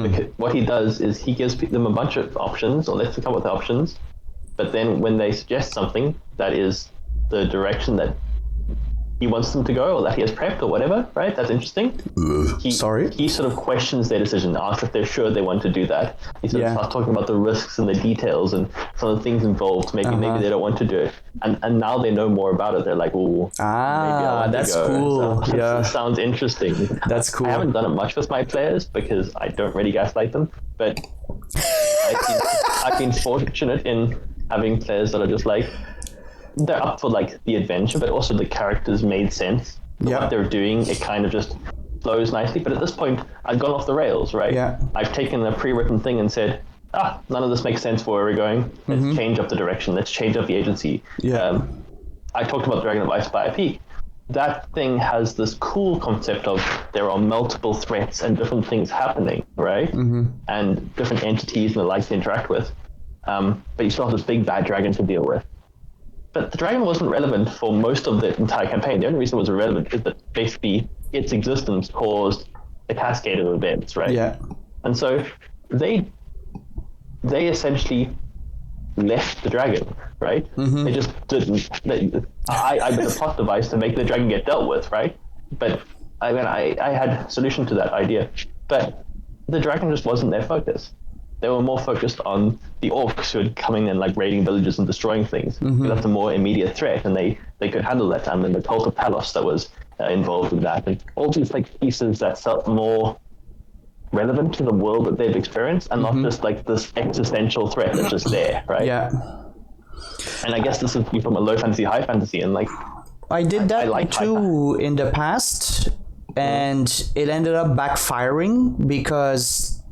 Because what he does is he gives them a bunch of options, or lets them come up with options, but then when they suggest something that is the direction that he wants them to go, or that he has prepped, or whatever, right? That's interesting. He sort of questions their decision, asks if they're sure they want to do that. He sort of starts talking about the risks and the details and some of the things involved. Maybe they don't want to do it, and now they know more about it. They're like, oh, maybe I want that's to go. cool. So, sounds interesting. That's cool. I haven't done it much with my players because I don't really gaslight them, but I've been fortunate in having players that are just like, they're up for like the adventure, but also the characters made sense. What they're doing, it kind of just flows nicely. But at this point, I've gone off the rails, right? Yeah. I've taken a pre-written thing and said, none of this makes sense for where we're going. Let's change up the direction. Let's change up the agency. Yeah. I talked about Dragon of Ice Fire Peak. That thing has this cool concept of there are multiple threats and different things happening, right? And different entities and the like to interact with. But you still have this big bad dragon to deal with. But the dragon wasn't relevant for most of the entire campaign. The only reason it was relevant is that basically its existence caused a cascade of events, right? Yeah. And so they essentially left the dragon, right? They just didn't. I've been a plot device to make the dragon get dealt with, right? But I had a solution to that idea. But the dragon just wasn't their focus. They were more focused on the orcs who had coming and like raiding villages and destroying things. That's a more immediate threat, and they could handle that. And then the cult of Palos that was involved with that, and all these like pieces that felt more relevant to the world that they've experienced, and not just like this existential threat that's just there, right? Yeah. And I guess this is from a low fantasy, high fantasy, and like I did that too in the past, and it ended up backfiring because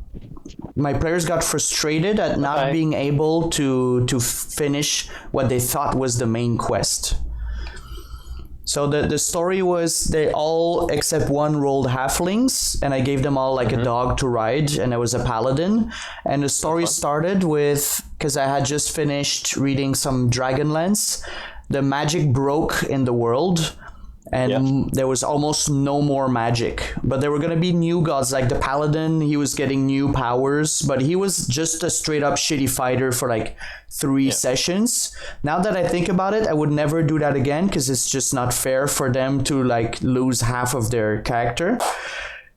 my players got frustrated at not being able to finish what they thought was the main quest. So the story was they all except one rolled halflings, and I gave them all like a dog to ride, and I was a paladin. And the story started with, because I had just finished reading some Dragonlance, the magic broke in the world. And there was almost no more magic. But there were going to be new gods, like the Paladin, he was getting new powers, but he was just a straight up shitty fighter for like 3 sessions. Now that I think about it, I would never do that again because it's just not fair for them to like lose half of their character.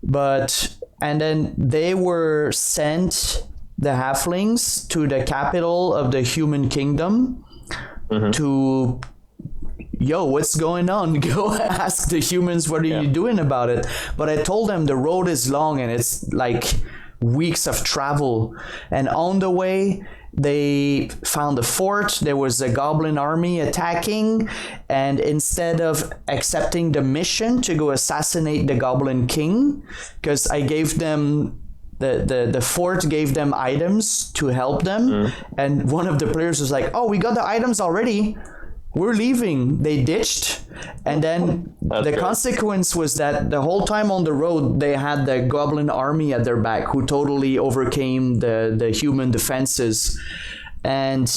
And then they were sent, the halflings, to the capital of the human kingdom to... Yo, what's going on? Go ask the humans what are you doing about it. But I told them the road is long and it's like weeks of travel. And on the way, they found a fort. There was a goblin army attacking. And instead of accepting the mission to go assassinate the goblin king, because I gave them... The fort gave them items to help them. And one of the players was like, oh, we got the items already. We're leaving. They ditched. And then consequence was that the whole time on the road, they had the goblin army at their back who totally overcame the human defenses. and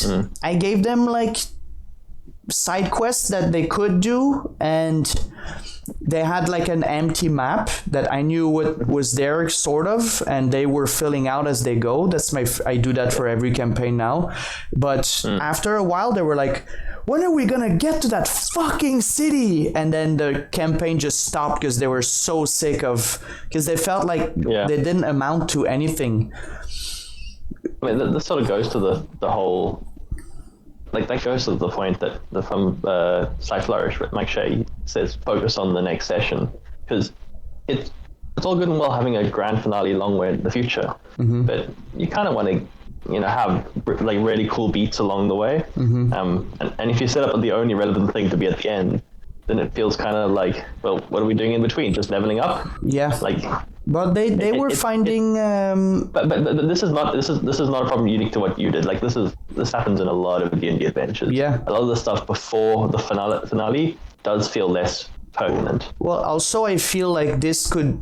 I gave them like side quests that they could do, and they had like an empty map that I knew what was there sort of, and they were filling out as they go. That's I do that for every campaign now. But after a while they were like, when are we gonna get to that fucking city? And then the campaign just stopped because they were so sick of, because they felt like they didn't amount to anything. I mean, this sort of goes to the whole, like that goes to the point that from Sly Flourish, Mike Shea says focus on the next session, because it's all good and well having a grand finale long way in the future, but you kind of want to have like really cool beats along the way, and if you set up the only relevant thing to be at the end, then it feels kind of like, well, what are we doing in between? Just leveling up? Yeah. Like, but they were finding. But this is not a problem unique to what you did. Like this happens in a lot of D&D adventures. Yeah. A lot of the stuff before the finale does feel less pertinent. Well, also I feel like this could.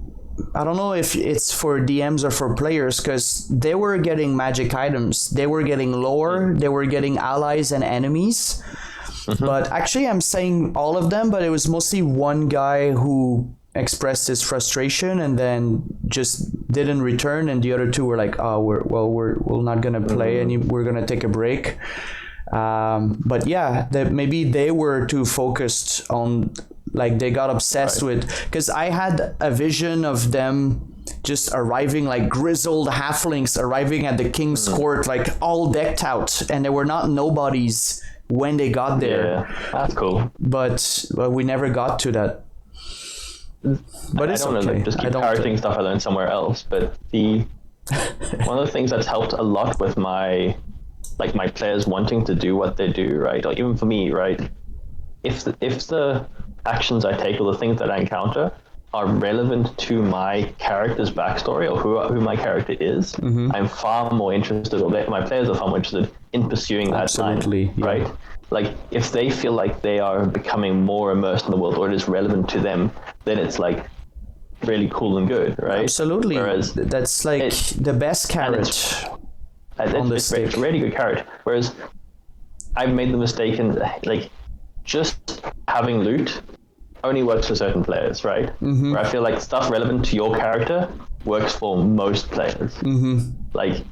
I don't know if it's for DMs or for players, because they were getting magic items, they were getting lore, they were getting allies and enemies. But actually I'm saying all of them, but it was mostly one guy who expressed his frustration and then just didn't return, and the other two were like, oh, we're not gonna play and we're gonna take a break. But yeah, maybe they were too focused on, like they got obsessed with, because I had a vision of them just arriving like grizzled halflings arriving at the king's court, like all decked out, and they were not nobodies when they got there. Yeah, that's cool. But we never got to that. But it's I don't okay. know, just keep parroting stuff I learned somewhere else. But one of the things that's helped a lot with my players wanting to do what they do, right? Or even for me, right? If the actions I take or the things that I encounter are relevant to my character's backstory or who my character is, I'm far more interested, or my players are far more interested in pursuing that line, right? Like if they feel like they are becoming more immersed in the world, or it is relevant to them, then it's like really cool and good, right? Absolutely. Whereas that's like the best carrot on the stick. It's a really good carrot. Whereas I've made the mistake in like just having loot only works for certain players, right? Where I feel like stuff relevant to your character works for most players. Like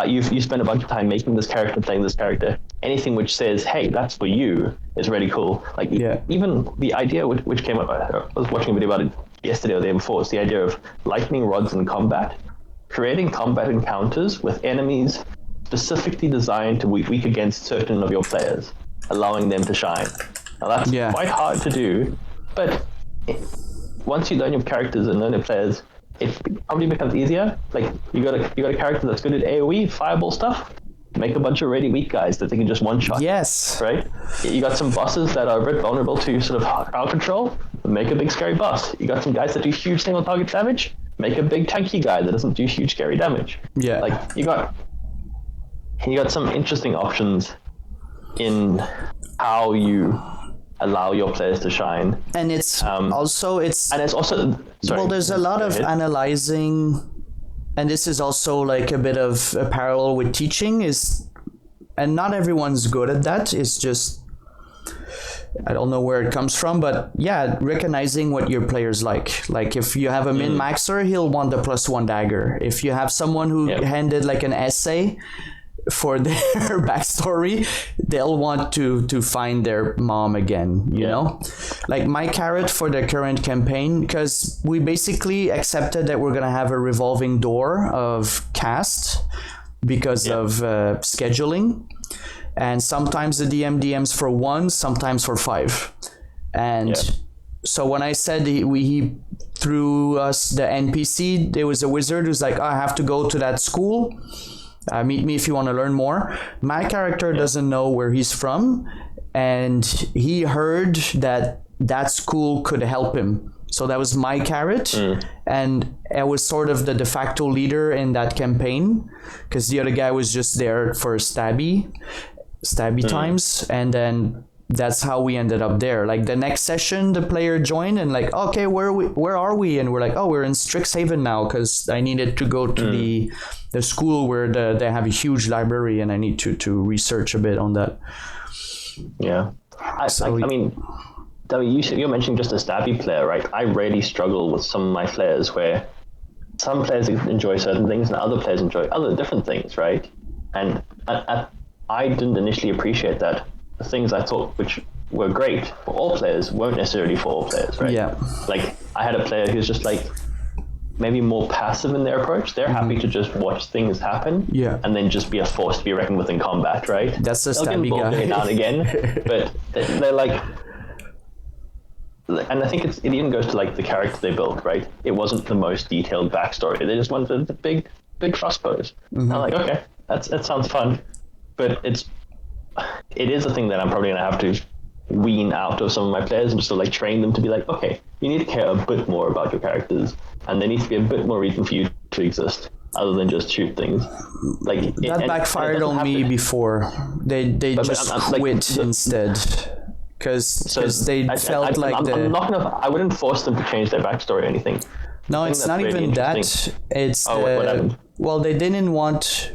you spend a bunch of time making this character, playing this character. Anything which says, "Hey, that's for you," is really cool. Like even the idea which came up, I was watching a video about it yesterday or the day before. It's the idea of lightning rods in combat, creating combat encounters with enemies specifically designed to weak against certain of your players, allowing them to shine. Now that's quite hard to do, but once you learn your characters and learn your players, it probably becomes easier. Like you got a character that's good at AoE fireball stuff. Make a bunch of really weak guys that they can just one shot. Yes. Right? You got some bosses that are a bit vulnerable to sort of crowd control. Make a big scary boss. You got some guys that do huge single target damage. Make a big tanky guy that doesn't do huge scary damage. Yeah. Like you got some interesting options in how you allow your players to shine. And it's also there's a lot of analyzing. And this is also like a bit of a parallel with teaching, and not everyone's good at that. It's just, I don't know where it comes from, but yeah, recognizing what your players like. Like if you have a min-maxer, he'll want the +1 dagger. If you have someone who handed like an essay for their backstory, they'll want to find their mom again, you know? Like my carrot for the current campaign, because we basically accepted that we're gonna have a revolving door of cast because of scheduling, and sometimes the DM DMs for 1, sometimes for 5, and so when I said he threw us the NPC, there was a wizard who's like, I have to go to that school, meet me if you want to learn more. My character doesn't know where he's from, and he heard that school could help him. So that was my carrot, and I was sort of the de facto leader in that campaign, because the other guy was just there for stabby times, and then that's how we ended up there. Like the next session, the player joined and like, okay, where are we? And we're like, oh, we're in Strixhaven now because I needed to go to the school where they have a huge library and I need to research a bit on that. Yeah. I mean, you're mentioning just a stabby player, right? I really struggle with some of my players where some players enjoy certain things and other players enjoy other different things, right? And I didn't initially appreciate that the things I thought which were great for all players weren't necessarily for all players, right? Yeah. Like I had a player who's just like maybe more passive in their approach. They're happy to just watch things happen, and then just be a force to be reckoned with in combat, right? That's a stabby guy. Every now and again, but they're like, and I think it even goes to like the character they built, right? It wasn't the most detailed backstory. They just wanted the big crossbows. I'm like, okay, that sounds fun, but it is a thing that I'm probably gonna have to wean out of some of my players and just like train them to be like, okay, you need to care a bit more about your characters, and there needs to be a bit more reason for you to exist other than just shoot things. Like that backfired on me before. They just quit instead. Because they felt like I wouldn't force them to change their backstory or anything. No, it's not even that. It's well, they didn't want,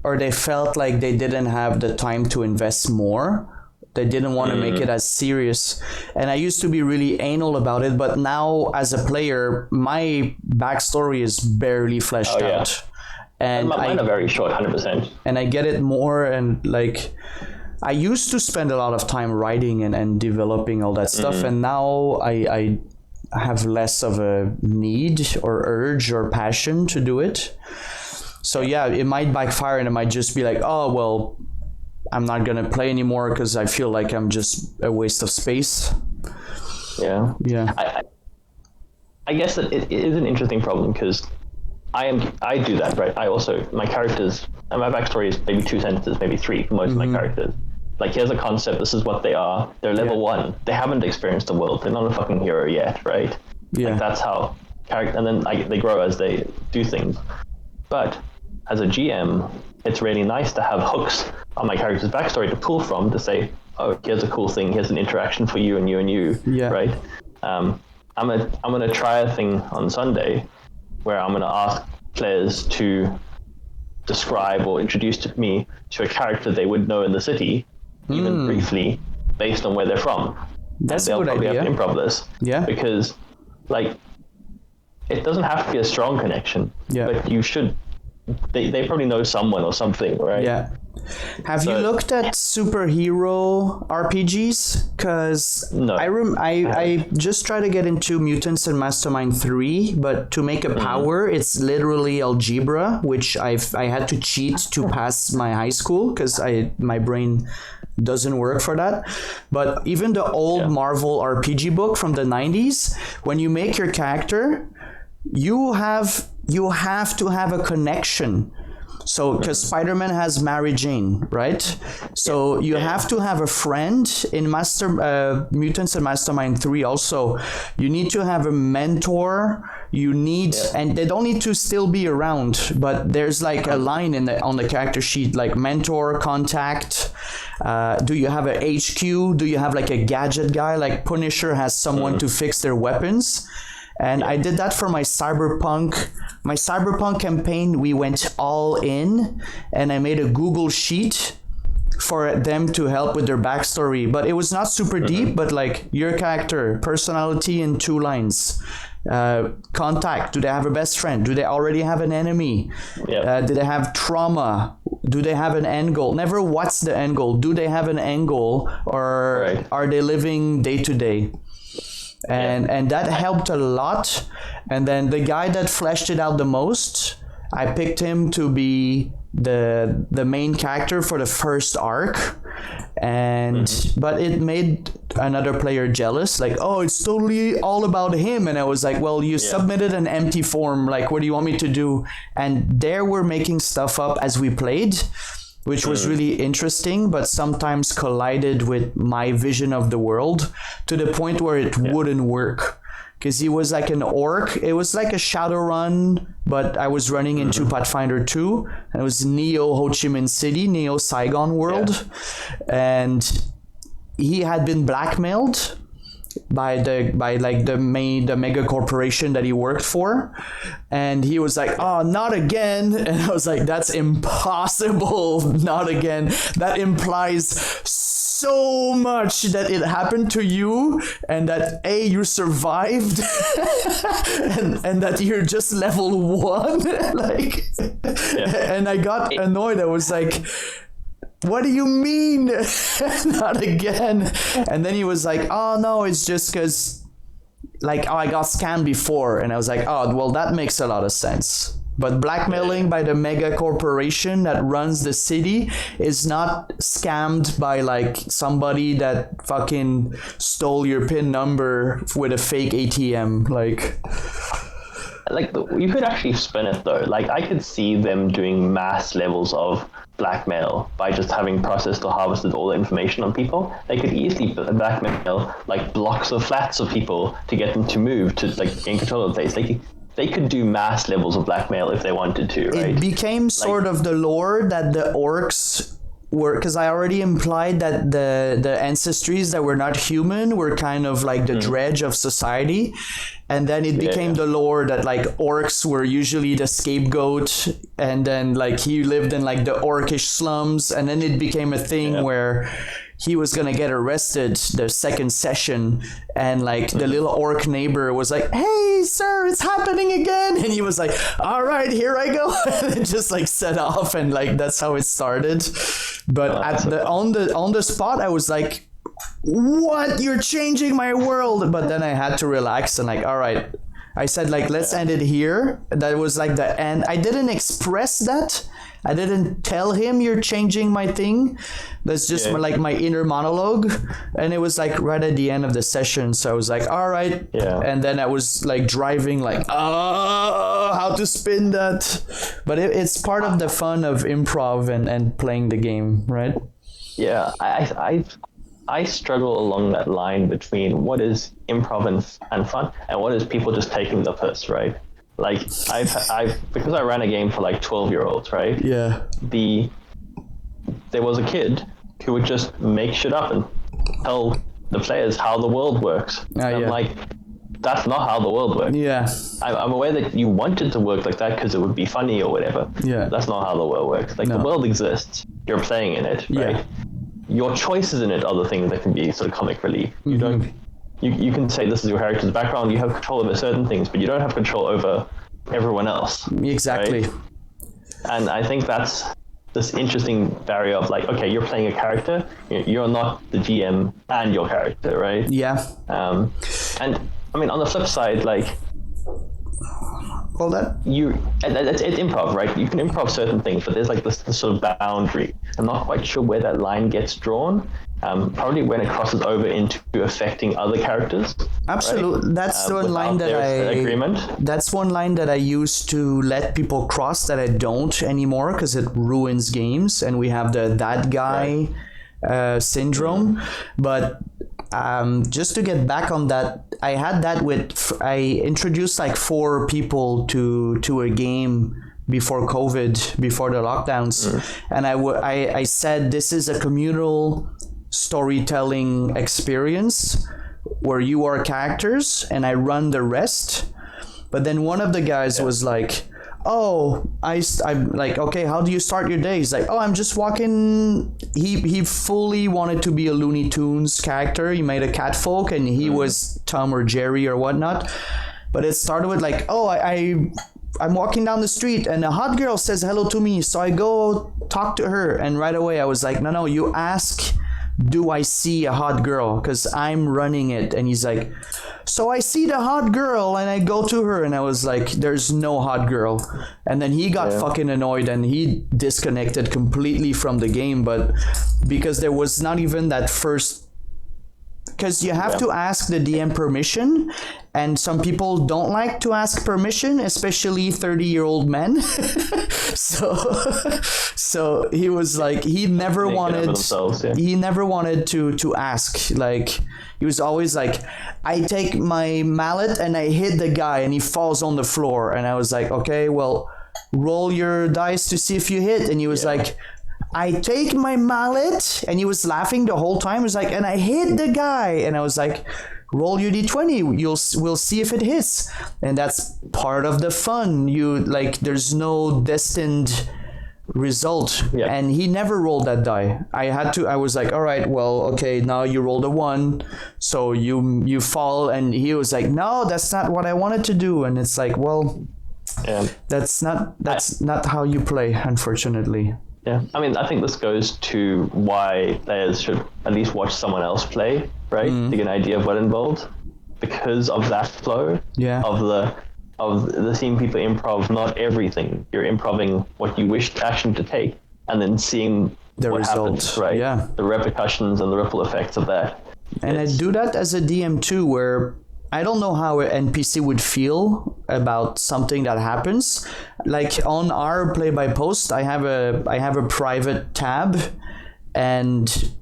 or they felt like they didn't have the time to invest more. They didn't want to make it as serious. And I used to be really anal about it, but now as a player, my backstory is barely fleshed out. And mine are very short, 100%. And I get it more, and like I used to spend a lot of time writing and developing all that stuff, and now I have less of a need or urge or passion to do it. So yeah, it might backfire and it might just be like, oh, well, I'm not going to play anymore because I feel like I'm just a waste of space. Yeah. I guess that it is an interesting problem because I do that, right? My characters, and my backstory is maybe 2 sentences, maybe 3 for most of my characters. Like, here's a concept, this is what they are. They're level 1. They haven't experienced the world. They're not a fucking hero yet, right? Yeah. Like, that's how and then they grow as they do things. But as a GM, it's really nice to have hooks on my character's backstory to pull from to say, oh, here's a cool thing, here's an interaction for you and you and you, right? I'm gonna try a thing on Sunday where I'm gonna ask players to describe or introduce me to a character they would know in the city, even briefly, based on where they're from. That's a good idea. They'll probably have to improv this. Yeah. Because, like, it doesn't have to be a strong connection, but you should. They probably know someone or something, right? Yeah. Have you looked at superhero RPGs? Because no, I just try to get into Mutants and Mastermind 3, but to make a power, it's literally algebra, which I had to cheat to pass my high school because my brain doesn't work for that. But even the old Marvel RPG book from the 90s, when you make your character, you have to have a connection. So, because Spider-Man has Mary Jane, right? So you have to have a friend in Mutants and Mastermind 3 also. You need to have a mentor. You need, and they don't need to still be around, but there's like a line on the character sheet, like mentor, contact. Do you have a HQ? Do you have like a gadget guy? Like Punisher has someone to fix their weapons. And I did that for my cyberpunk campaign. We went all in, and I made a Google sheet for them to help with their backstory. But it was not super deep, but like your character, personality in 2 lines. Contact, do they have a best friend? Do they already have an enemy? Do they have trauma? Do they have an end goal? Never what's the end goal. Do they have an end goal, or are they living day to day? And that helped a lot. And then the guy that fleshed it out the most, I picked him to be the main character for the first arc, and but it made another player jealous, like, oh, it's totally all about him. And I was like, well, you submitted an empty form, like, what do you want me to do? And there we're making stuff up as we played, which was really interesting, but sometimes collided with my vision of the world to the point where it wouldn't work. Because he was like an orc. It was like a Shadowrun, but I was running into Pathfinder 2. And it was Neo Ho Chi Minh City, Neo Saigon world. And he had been blackmailed by the mega corporation that he worked for, and he was like, oh, not again. And I was like, that's impossible. Not again. That implies so much that it happened to you, and that you survived and that you're just level 1. Like, and I got annoyed. I was like, what do you mean? Not again. And then he was like, oh no, it's just because like, I got scammed before. And I was like, oh, well, that makes a lot of sense. But blackmailing by the mega corporation that runs the city is not scammed by like somebody that fucking stole your PIN number with a fake ATM. Like you could actually spin it though. Like, I could see them doing mass levels of blackmail by just having processed or harvested all the information on people. They could easily blackmail like blocks of flats of people to get them to move to like gain control of the place. They could do mass levels of blackmail if they wanted to, right? It became sort of the lore that the orcs were, because I already implied that the ancestries that were not human were kind of like the dredge of society. And then it became the lore that like orcs were usually the scapegoat, and then like he lived in like the orcish slums, and then it became a thing where he was gonna get arrested the second session, and like the little orc neighbor was like, hey sir, it's happening again, and he was like, all right, here I go, and just like set off, and like that's how it started. But on the spot I was like, what, you're changing my world. But then I had to relax and like, all right, I said like, let's end it here. That was like the end. I didn't express that. I didn't tell him you're changing my thing. That's just my inner monologue. And it was like right at the end of the session. So I was like, all right. Yeah. And then I was like driving like, how to spin that. But it's part of the fun of improv and playing the game, right? Yeah. I struggle along that line between what is improv and fun and what is people just taking the piss, right? Like I've because I ran a game for like 12-year-olds, right? Yeah. There was a kid who would just make shit up and tell the players how the world works. I'm like, that's not how the world works. Yeah. I'm aware that you wanted to work like that because it would be funny or whatever. Yeah. That's not how the world works. Like the world exists. You're playing in it, right? Yeah. Your choices in it are the things that can be sort of comic relief. You don't. You can say this is your character's background. You have control over certain things, but you don't have control over everyone else. Exactly. Right? And I think that's this interesting barrier of like, okay, you're playing a character. You're not the GM and your character, right? Yeah. And I mean, on the flip side, like, well, it's improv, right? You can improv certain things, but there's like this sort of boundary. I'm not quite sure where that line gets drawn. Probably when it crosses over into affecting other characters. Absolutely, right? That's one line that That's one line that I used to let people cross that I don't anymore because it ruins games, and we have that guy syndrome. But just to get back on that, I had that I introduced like 4 people to a game before COVID, before the lockdowns, and I said this is a communal storytelling experience where you are characters and I run the rest. But then one of the guys was like, oh, I'm like, okay, how do you start your day? He's like, oh, I'm just walking. He fully wanted to be a Looney Tunes character. He made a catfolk and he was Tom or Jerry or whatnot. But it started with like, oh, I'm walking down the street and a hot girl says hello to me. So I go talk to her. And right away I was like, no, you ask, do I see a hot girl? Because I'm running it. And he's like, so I see the hot girl and I go to her. And I was like, there's no hot girl. And then he got fucking annoyed and he disconnected completely from the game. But because there was not even that first, because you have to ask the DM permission, and some people don't like to ask permission, especially 30-year-old men. so he was like, he never wanted to ask. Like, he was always like, I take my mallet and I hit the guy and he falls on the floor. And I was like, okay, well, roll your dice to see if you hit. And he was like, I take my mallet, and he was laughing the whole time. He was like, and I hit the guy, and I was like, roll your d20. We'll see if it hits, and that's part of the fun. There's no destined result, and he never rolled that die. I was like, all right, well, okay, now you rolled a 1, so you fall, and he was like, no, that's not what I wanted to do, and it's like, well, that's not how you play, unfortunately. Yeah, I mean, I think this goes to why players should at least watch someone else play, right, to get an idea of what involved, because of that flow of the seeing people improv not everything. You're improving what you wished action to take, and then seeing the what result, happens, right? Yeah, the repercussions and the ripple effects of that. And I do that as a DM too, where I don't know how an NPC would feel about something that happens. Like on our play by post, I have a private tab, and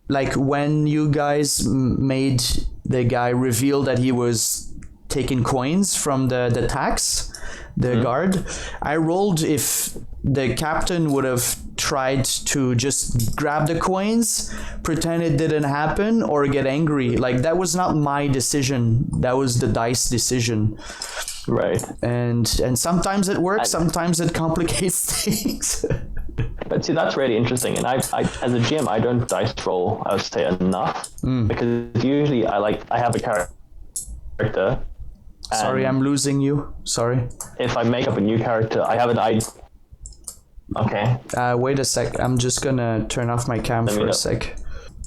like when you guys made the guy reveal that he was taking coins from the tax, the guard, I rolled if the captain would have tried to just grab the coins, pretend it didn't happen, or get angry. Like, that was not my decision. That was the dice decision. Right. And sometimes it works, sometimes it complicates things. But see, that's really interesting. And I as a GM, I don't dice roll, I would say, enough. Because usually I have a character. Sorry, I'm losing you. Sorry. If I make up a new character, I have an idea. Okay. Wait a sec. I'm just gonna turn off my cam for a sec.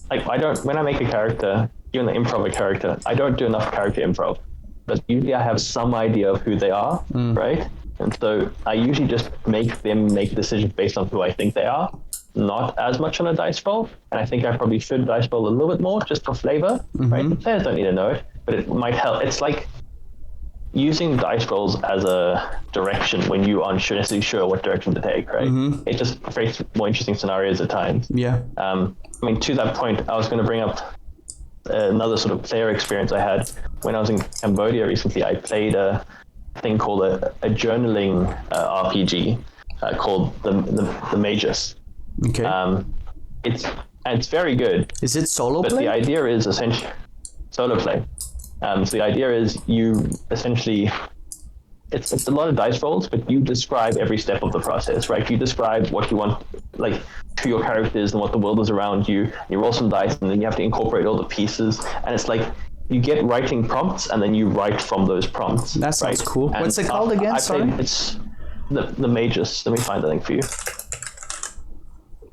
Like, when I make a character, even the improv a character, I don't do enough character improv. But usually I have some idea of who they are, right? And so I usually just make them make decisions based on who I think they are, not as much on a dice roll. And I think I probably should dice roll a little bit more just for flavor, right? The players don't need to know it, but it might help. It's like using dice rolls as a direction when you aren't necessarily sure what direction to take, right? It just creates more interesting scenarios at times. Yeah. I mean, to that point, I was going to bring up another sort of player experience I had when I was in Cambodia recently. I played a thing called a journaling RPG called the Magus. Okay. It's very good. Is it solo but play? The idea is essentially solo play. So the idea is you essentially, it's a lot of dice rolls, but you describe every step of the process, right? You describe what you want, like, to your characters and what the world is around you. You roll some dice, and then you have to incorporate all the pieces. And it's like you get writing prompts, and then you write from those prompts. That sounds cool. And what's it called again? Sorry. It's the Magus. Let me find the link for you.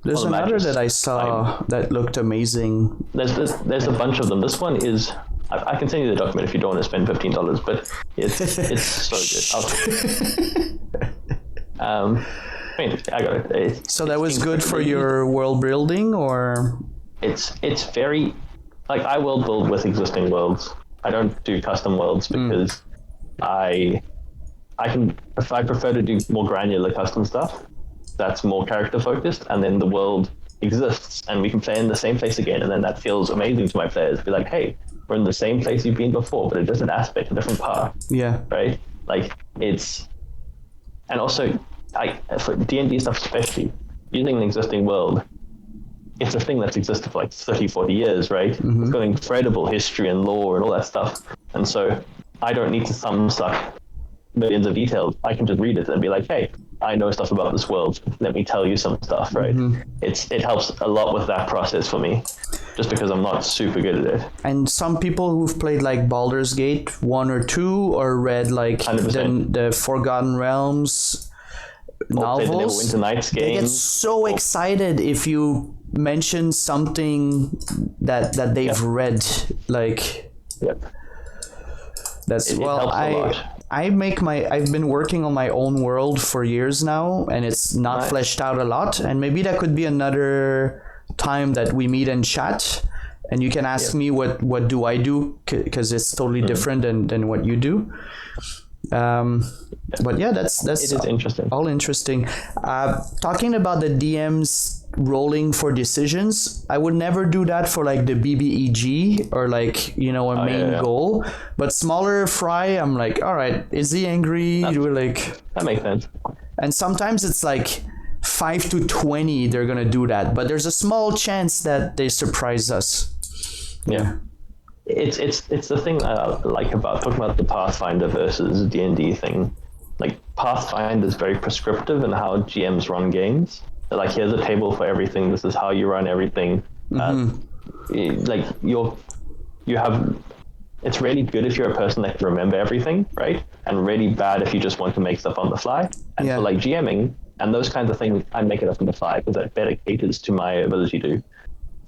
There's another that I saw that looked amazing. There's a bunch of them. This one is. I can send you the document if you don't want to spend $15, but it's so good. I mean, I got it. So that was good for your world building, or? It's very, like, I world build with existing worlds. I don't do custom worlds because I prefer to do more granular custom stuff. That's more character focused, and then the world exists, and we can play in the same place again, and then that feels amazing to my players. Be like, hey, we're in the same place you've been before, but a different aspect, a different part. Yeah. Right? Like, it's... And also, for D&D stuff especially, using an existing world, it's a thing that's existed for like 30, 40 years, right? It's got incredible history and lore and all that stuff. And so I don't need to suck millions of details. I can just read it and be like, hey, I know stuff about this world. Let me tell you some stuff, right? It helps a lot with that process for me, just because I'm not super good at it. And some people who've played like Baldur's Gate 1 or 2 or read like the Forgotten Realms novels, the Neverwinter Nights games, they get so excited if you mention something that they've read. Like, that's it helps a lot. I've been working on my own world for years now, and it's not fleshed out a lot. And maybe that could be another time that we meet and chat, and you can ask me what do I do, because it's totally different than what you do. But yeah, that's it is interesting. All interesting. Talking about the DMs rolling for decisions, I would never do that for like the BBEG or like, a main goal. But smaller fry, I'm like, all right, is he angry? That makes sense. And sometimes it's like 5 to 20 they're gonna do that, but there's a small chance that they surprise us. Yeah. It's the thing I like about talking about the Pathfinder versus D&D thing. Like, Pathfinder is very prescriptive in how GMs run games. They're like, here's a table for everything. This is how you run everything. Like, you have. It's really good if you're a person that can remember everything, right? And really bad if you just want to make stuff on the fly. And for like GMing and those kinds of things, I make it up on the fly because that better caters to my ability to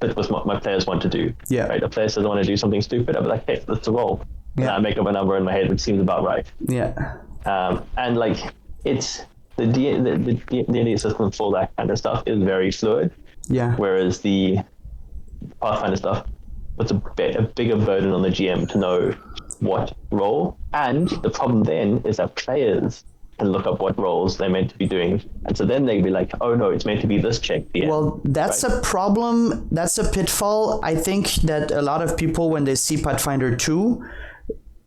fit with what my players want to do. Yeah. Right. A player says I want to do something stupid, I'll be like, hey, let's roll. Yeah. And I make up a number in my head which seems about right. Yeah. And like, it's the D&D system for that kind of stuff is very fluid. Yeah. Whereas the Pathfinder stuff puts a bigger burden on the GM to know what role. And the problem then is that players can look up what roles they're meant to be doing. And so then they'd be like, oh no, it's meant to be this check. Well, that's right? A problem. That's a pitfall. I think that a lot of people, when they see Pathfinder 2,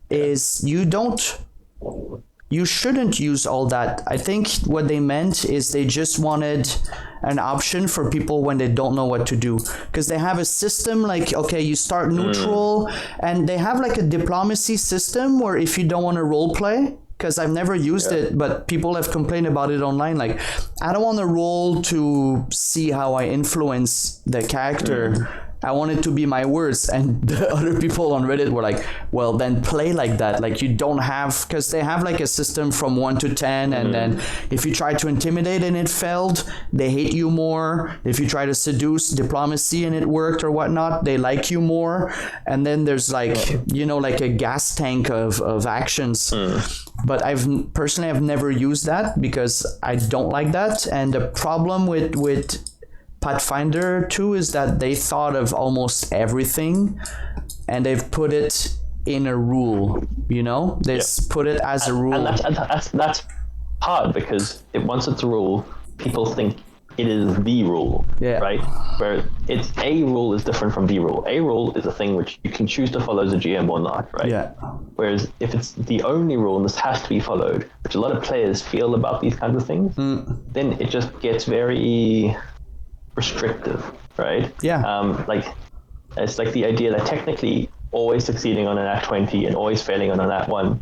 is you shouldn't use all that. I think what they meant is they just wanted an option for people when they don't know what to do. Because they have a system like, okay, you start neutral, and they have like a diplomacy system where if you don't want to role play, because I've never used it, but people have complained about it online. Like, I don't want to roll to see how I influence the character. I want it to be my words. And the other people on Reddit were like, well, then play like that. Like, you don't have, because they have like a system from 1 to 10. And then if you try to intimidate and it failed, they hate you more. If you try to seduce diplomacy and it worked or whatnot, they like you more. And then there's like, like a gas tank of actions. But I've never used that because I don't like that. And the problem with Pathfinder 2 is that they thought of almost everything and they've put it in a rule, they put it as a rule. And that's hard because once it's a rule, people think it is the rule, right? Where it's a rule is different from the rule. A rule is a thing which you can choose to follow as a GM or not, right? Yeah. Whereas if it's the only rule and this has to be followed, which a lot of players feel about these kinds of things, then it just gets very restrictive, right? Yeah. Like, it's like the idea that technically always succeeding on an Nat 20 and always failing on a Nat 1,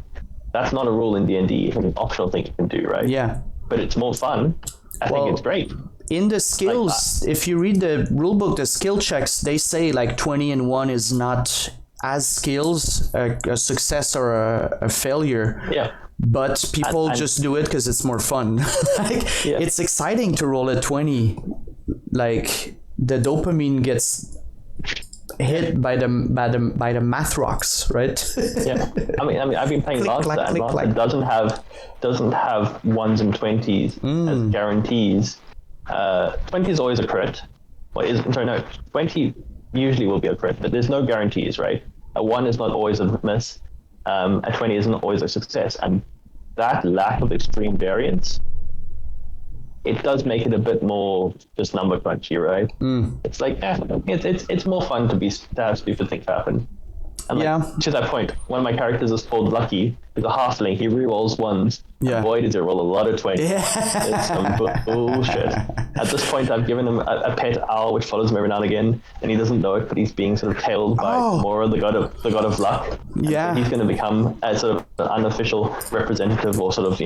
that's not a rule in D&D. It's an optional thing you can do, right? Yeah. But it's more fun. I think it's great. In the skills, if you read the rulebook, the skill checks, they say like 20 and 1 is not as skills a success or a failure. Yeah. But people just do it because it's more fun. It's exciting to roll a 20. Like, the dopamine gets hit by the math rocks, right? Yeah. I mean, I've been playing Lancer, and Lancer doesn't have 1s and 20s as guarantees. 20 is always a crit. 20 usually will be a crit, but there's no guarantees, right? A 1 is not always a miss. A 20 isn't always a success, and that lack of extreme variance, it does make it a bit more just number crunchy, right? It's like it's more fun to have stupid things happen. And to that point, one of my characters is called Lucky. He's a halfling. He rerolls 1s. Yeah. Boy, does he roll a lot of 20s. Yeah. It's some bullshit. At this point, I've given him a pet owl which follows him every now and again, and he doesn't know it, but he's being sort of tailed by Mora, the god of luck. Yeah. So he's going to become a sort of an unofficial representative, or sort of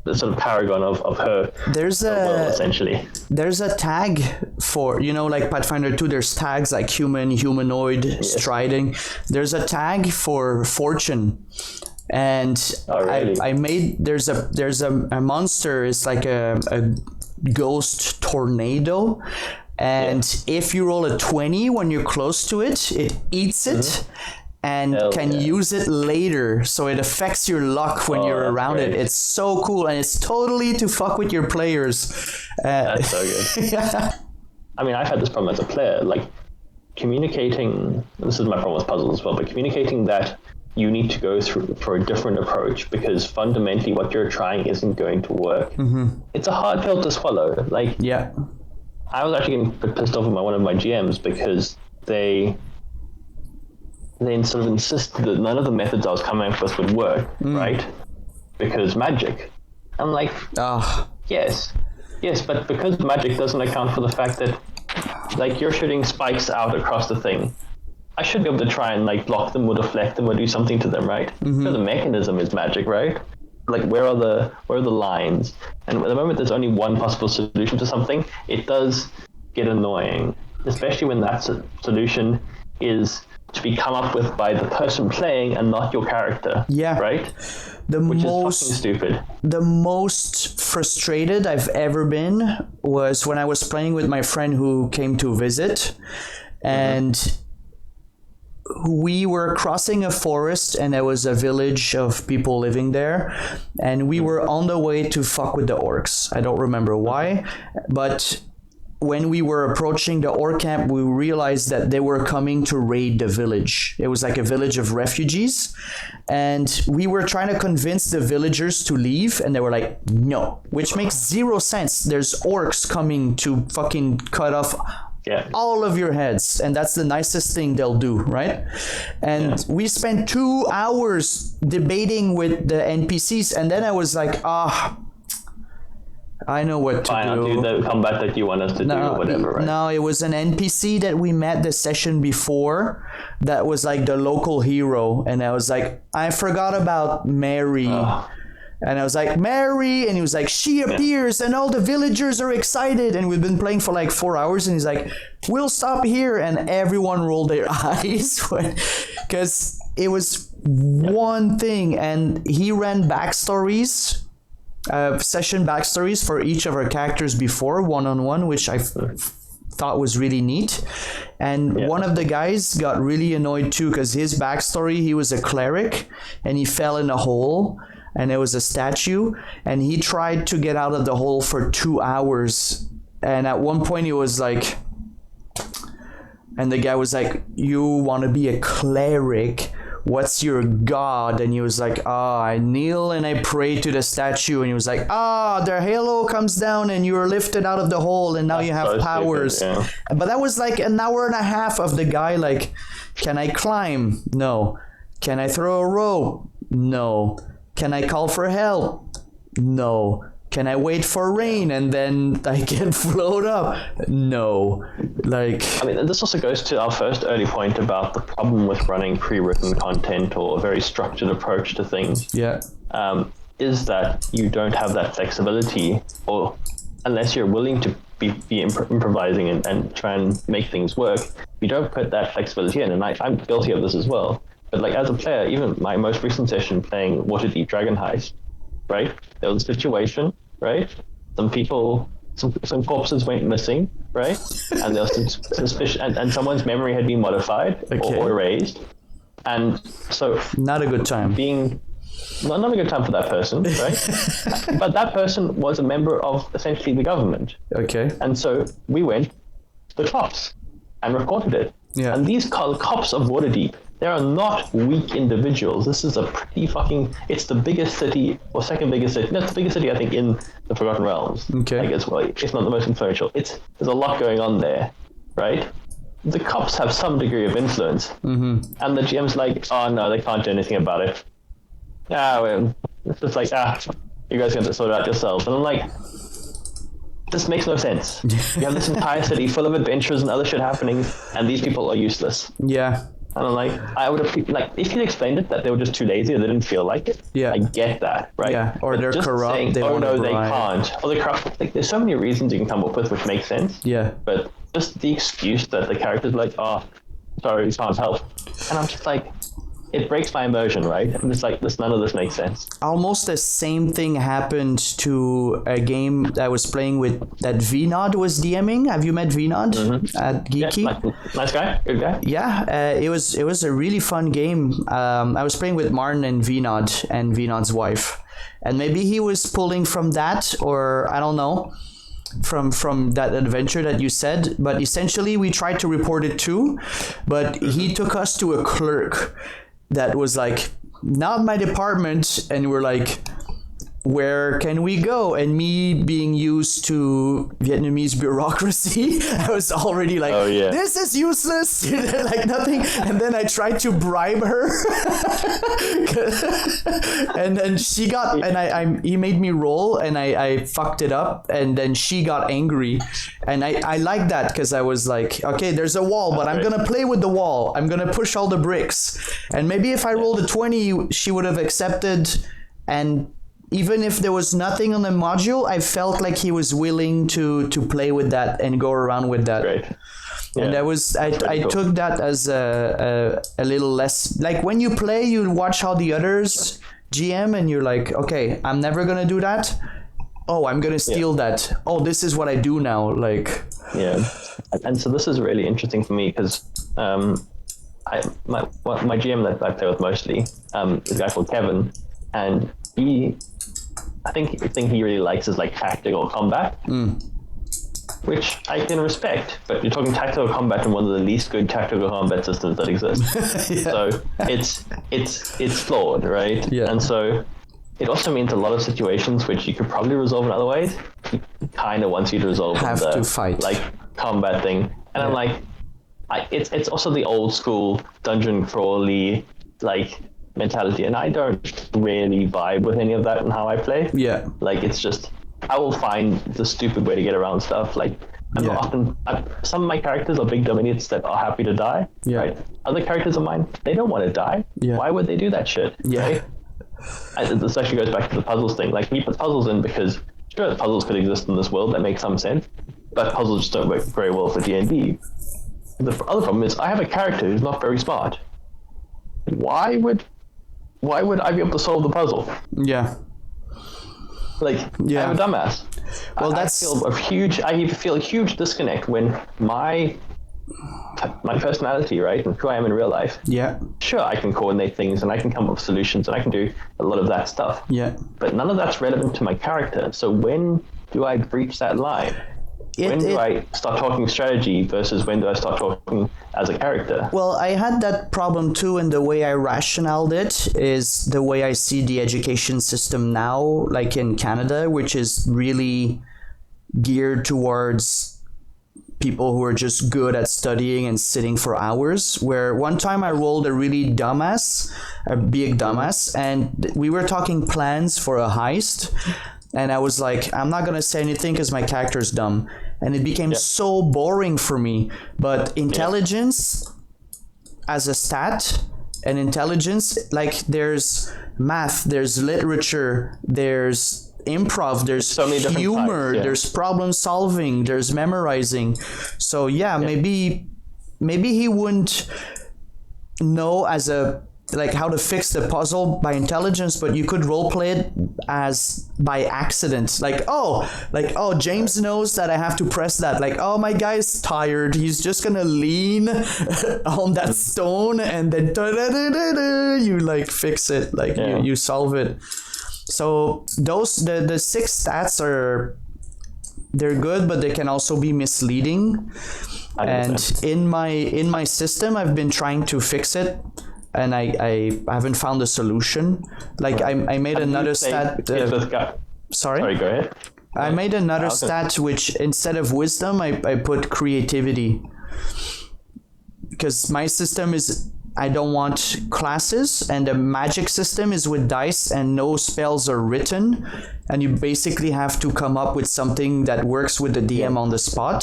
the sort of paragon of her. There's essentially. There's a tag for, like Pathfinder 2, there's tags like human, humanoid, striding. There's a tag for fortune. And really? I made, there's a monster, it's like a ghost tornado. And if you roll a 20 when you're close to it, it eats it. And use it later, so it affects your luck when you're around it. It's so cool, and it's totally to fuck with your players. That's so good. Yeah. I mean, I've had this problem as a player, like communicating. This is my problem with puzzles as well, but communicating that you need to go through for a different approach because fundamentally what you're trying isn't going to work. It's a hard pill to swallow. Like, I was actually getting pissed off with one of my GMs because they sort of insisted that none of the methods I was coming up with would work, right? Because magic. I'm like, yes, but because magic doesn't account for the fact that, like, you're shooting spikes out across the thing, I should be able to try and, like, block them or deflect them or do something to them, right? So the mechanism is magic, right? Like, where are the lines? And at the moment there's only one possible solution to something, it does get annoying, especially when that solution is to be come up with by the person playing and not your character. Yeah. Right? Which is fucking stupid. The most frustrated I've ever been was when I was playing with my friend who came to visit, and we were crossing a forest and there was a village of people living there, and we were on the way to fuck with the orcs. I don't remember why, but when we were approaching the orc camp, we realized that they were coming to raid the village. It was like a village of refugees, and we were trying to convince the villagers to leave, and they were like, no, which makes zero sense. There's orcs coming to fucking cut off all of your heads, and that's the nicest thing they'll do, right? And we spent 2 hours debating with the NPCs, and then I was like, I know what to do. I'll do the combat that you want us to do or whatever, right? No, it was an NPC that we met the session before that was like the local hero, and I was like, I forgot about Mary. And I was like, Mary, and he was like, she appears and all the villagers are excited, and we've been playing for like 4 hours, and he's like, we'll stop here, and everyone rolled their eyes because it was one thing, and he ran backstories, session backstories for each of our characters before, one-on-one, which I thought was really neat. And one of the guys got really annoyed too because his backstory, he was a cleric and he fell in a hole, and there was a statue, and he tried to get out of the hole for 2 hours, and at one point he was like, and the guy was like, you want to be a cleric? What's your god? And he was like, I kneel and I pray to the statue. And he was like, their halo comes down and you're lifted out of the hole and now you have powers. Stupid, But that was like an hour and a half of the guy like, can I climb? No. Can I throw a rope? No. Can I call for help? No. Can I wait for rain and then I can float up? No. Like, I mean, this also goes to our first early point about the problem with running pre-written content or a very structured approach to things. Yeah. Is that you don't have that flexibility, or unless you're willing to be improvising and try and make things work, you don't put that flexibility in. And I'm guilty of this as well. But like as a player, even my most recent session playing Waterdeep Dragon Heist, right? There was a situation, right? Some people, some corpses went missing, right? And there was some suspicion, and someone's memory had been modified or erased. And so... Not a good time. Not a good time for that person, right? But that person was a member of essentially the government. Okay. And so we went to the cops and reported it. Yeah. And these cops of Waterdeep, they are not weak individuals. This is a pretty fucking... It's the biggest city, or second biggest city. No, it's the biggest city, I think, in the Forgotten Realms. Okay. Like it's not the most influential. There's a lot going on there, right? The cops have some degree of influence. Mm-hmm. And the GM's like, oh, no, they can't do anything about it. Well, it's just like, you guys can sort it out yourselves. And I'm like, this makes no sense. You have this entire city full of adventurers and other shit happening, and these people are useless. Yeah. And I'm like, I would have, like, if you explained it that they were just too lazy or they didn't feel like it, I get that, right? Yeah, or but they're just corrupt. Saying, they they can't. Or they're corrupt. Like, there's so many reasons you can come up with which make sense. Yeah. But just the excuse that the character's like, sorry, you can't help. And I'm just like, it breaks my immersion, right? And it's like, none of this makes sense. Almost the same thing happened to a game that I was playing with that Vinod was DMing. Have you met Vinod at Geeky? Yeah, nice guy, good guy. Yeah, it was a really fun game. I was playing with Martin and Vinod's wife. And maybe he was pulling from that, or I don't know, from that adventure that you said. But essentially, we tried to report it too, but he took us to a clerk that was like, not my department, and we're like, where can we go? And me being used to Vietnamese bureaucracy, I was already like, this is useless, like nothing. And then I tried to bribe her, and then she got, and he made me roll, and I fucked it up, and then she got angry, and I like that because I was like, okay, there's a wall, but I'm gonna play with the wall. I'm gonna push all the bricks, and maybe if I rolled a 20, she would have accepted, and even if there was nothing on the module, I felt like he was willing to play with that and go around with that. Great. Yeah, and that was I cool. took that as a little less, like when you play, you watch how the others GM and you're like, okay, I'm never gonna do that. Oh, I'm gonna steal that. Oh, this is what I do now. Like, yeah, and so this is really interesting for me because my GM that I play with mostly is a guy called Kevin, and I think the thing he really likes is like tactical combat, which I can respect. But you're talking tactical combat in one of the least good tactical combat systems that exist. So it's flawed, right? Yeah. And so it also means a lot of situations which you could probably resolve in other ways, he kind of wants you to resolve to fight, like combat thing. And I'm like, it's also the old school dungeon crawly like mentality, and I don't really vibe with any of that in how I play. Yeah, like it's just I will find the stupid way to get around stuff. Like some of my characters are big dumb idiots that are happy to die. Yeah. Right. Other characters of mine, they don't want to die. Yeah. Why would they do that shit? Yeah. Right? This actually goes back to the puzzles thing. Like he puts puzzles in because sure, puzzles could exist in this world, that makes some sense, but puzzles just don't work very well for DnD. The other problem is I have a character who's not very smart. Why would I be able to solve the puzzle? Yeah. Like, I'm a dumbass. Well, I feel a huge disconnect when my personality, right, and who I am in real life. Yeah. Sure, I can coordinate things and I can come up with solutions and I can do a lot of that stuff. Yeah. But none of that's relevant to my character. So when do I breach that line? When do I start talking strategy versus when do I start talking as a character? Well, I had that problem too, and the way I rationaled it is the way I see the education system now, like in Canada, which is really geared towards people who are just good at studying and sitting for hours. Where one time I rolled a really big dumbass, and we were talking plans for a heist. And I was like, I'm not going to say anything because my character's dumb. And it became so boring for me. But intelligence as a stat, and intelligence, like there's math, there's literature, there's improv, there's so humor, there's problem solving, there's memorizing. So maybe he wouldn't know as a like how to fix the puzzle by intelligence, but you could roleplay it as by accident. Like, James knows that I have to press that. Like, oh, my guy's tired. He's just gonna lean on that stone and then you like fix it. Like you solve it. So the 6 stats they're good, but they can also be misleading. And in my system, I've been trying to fix it. And I haven't found a solution. Like I made another stat. Sorry, go ahead. I made another stat which instead of wisdom, I put creativity. Because my system is I don't want classes, and the magic system is with dice and no spells are written, and you basically have to come up with something that works with the DM on the spot.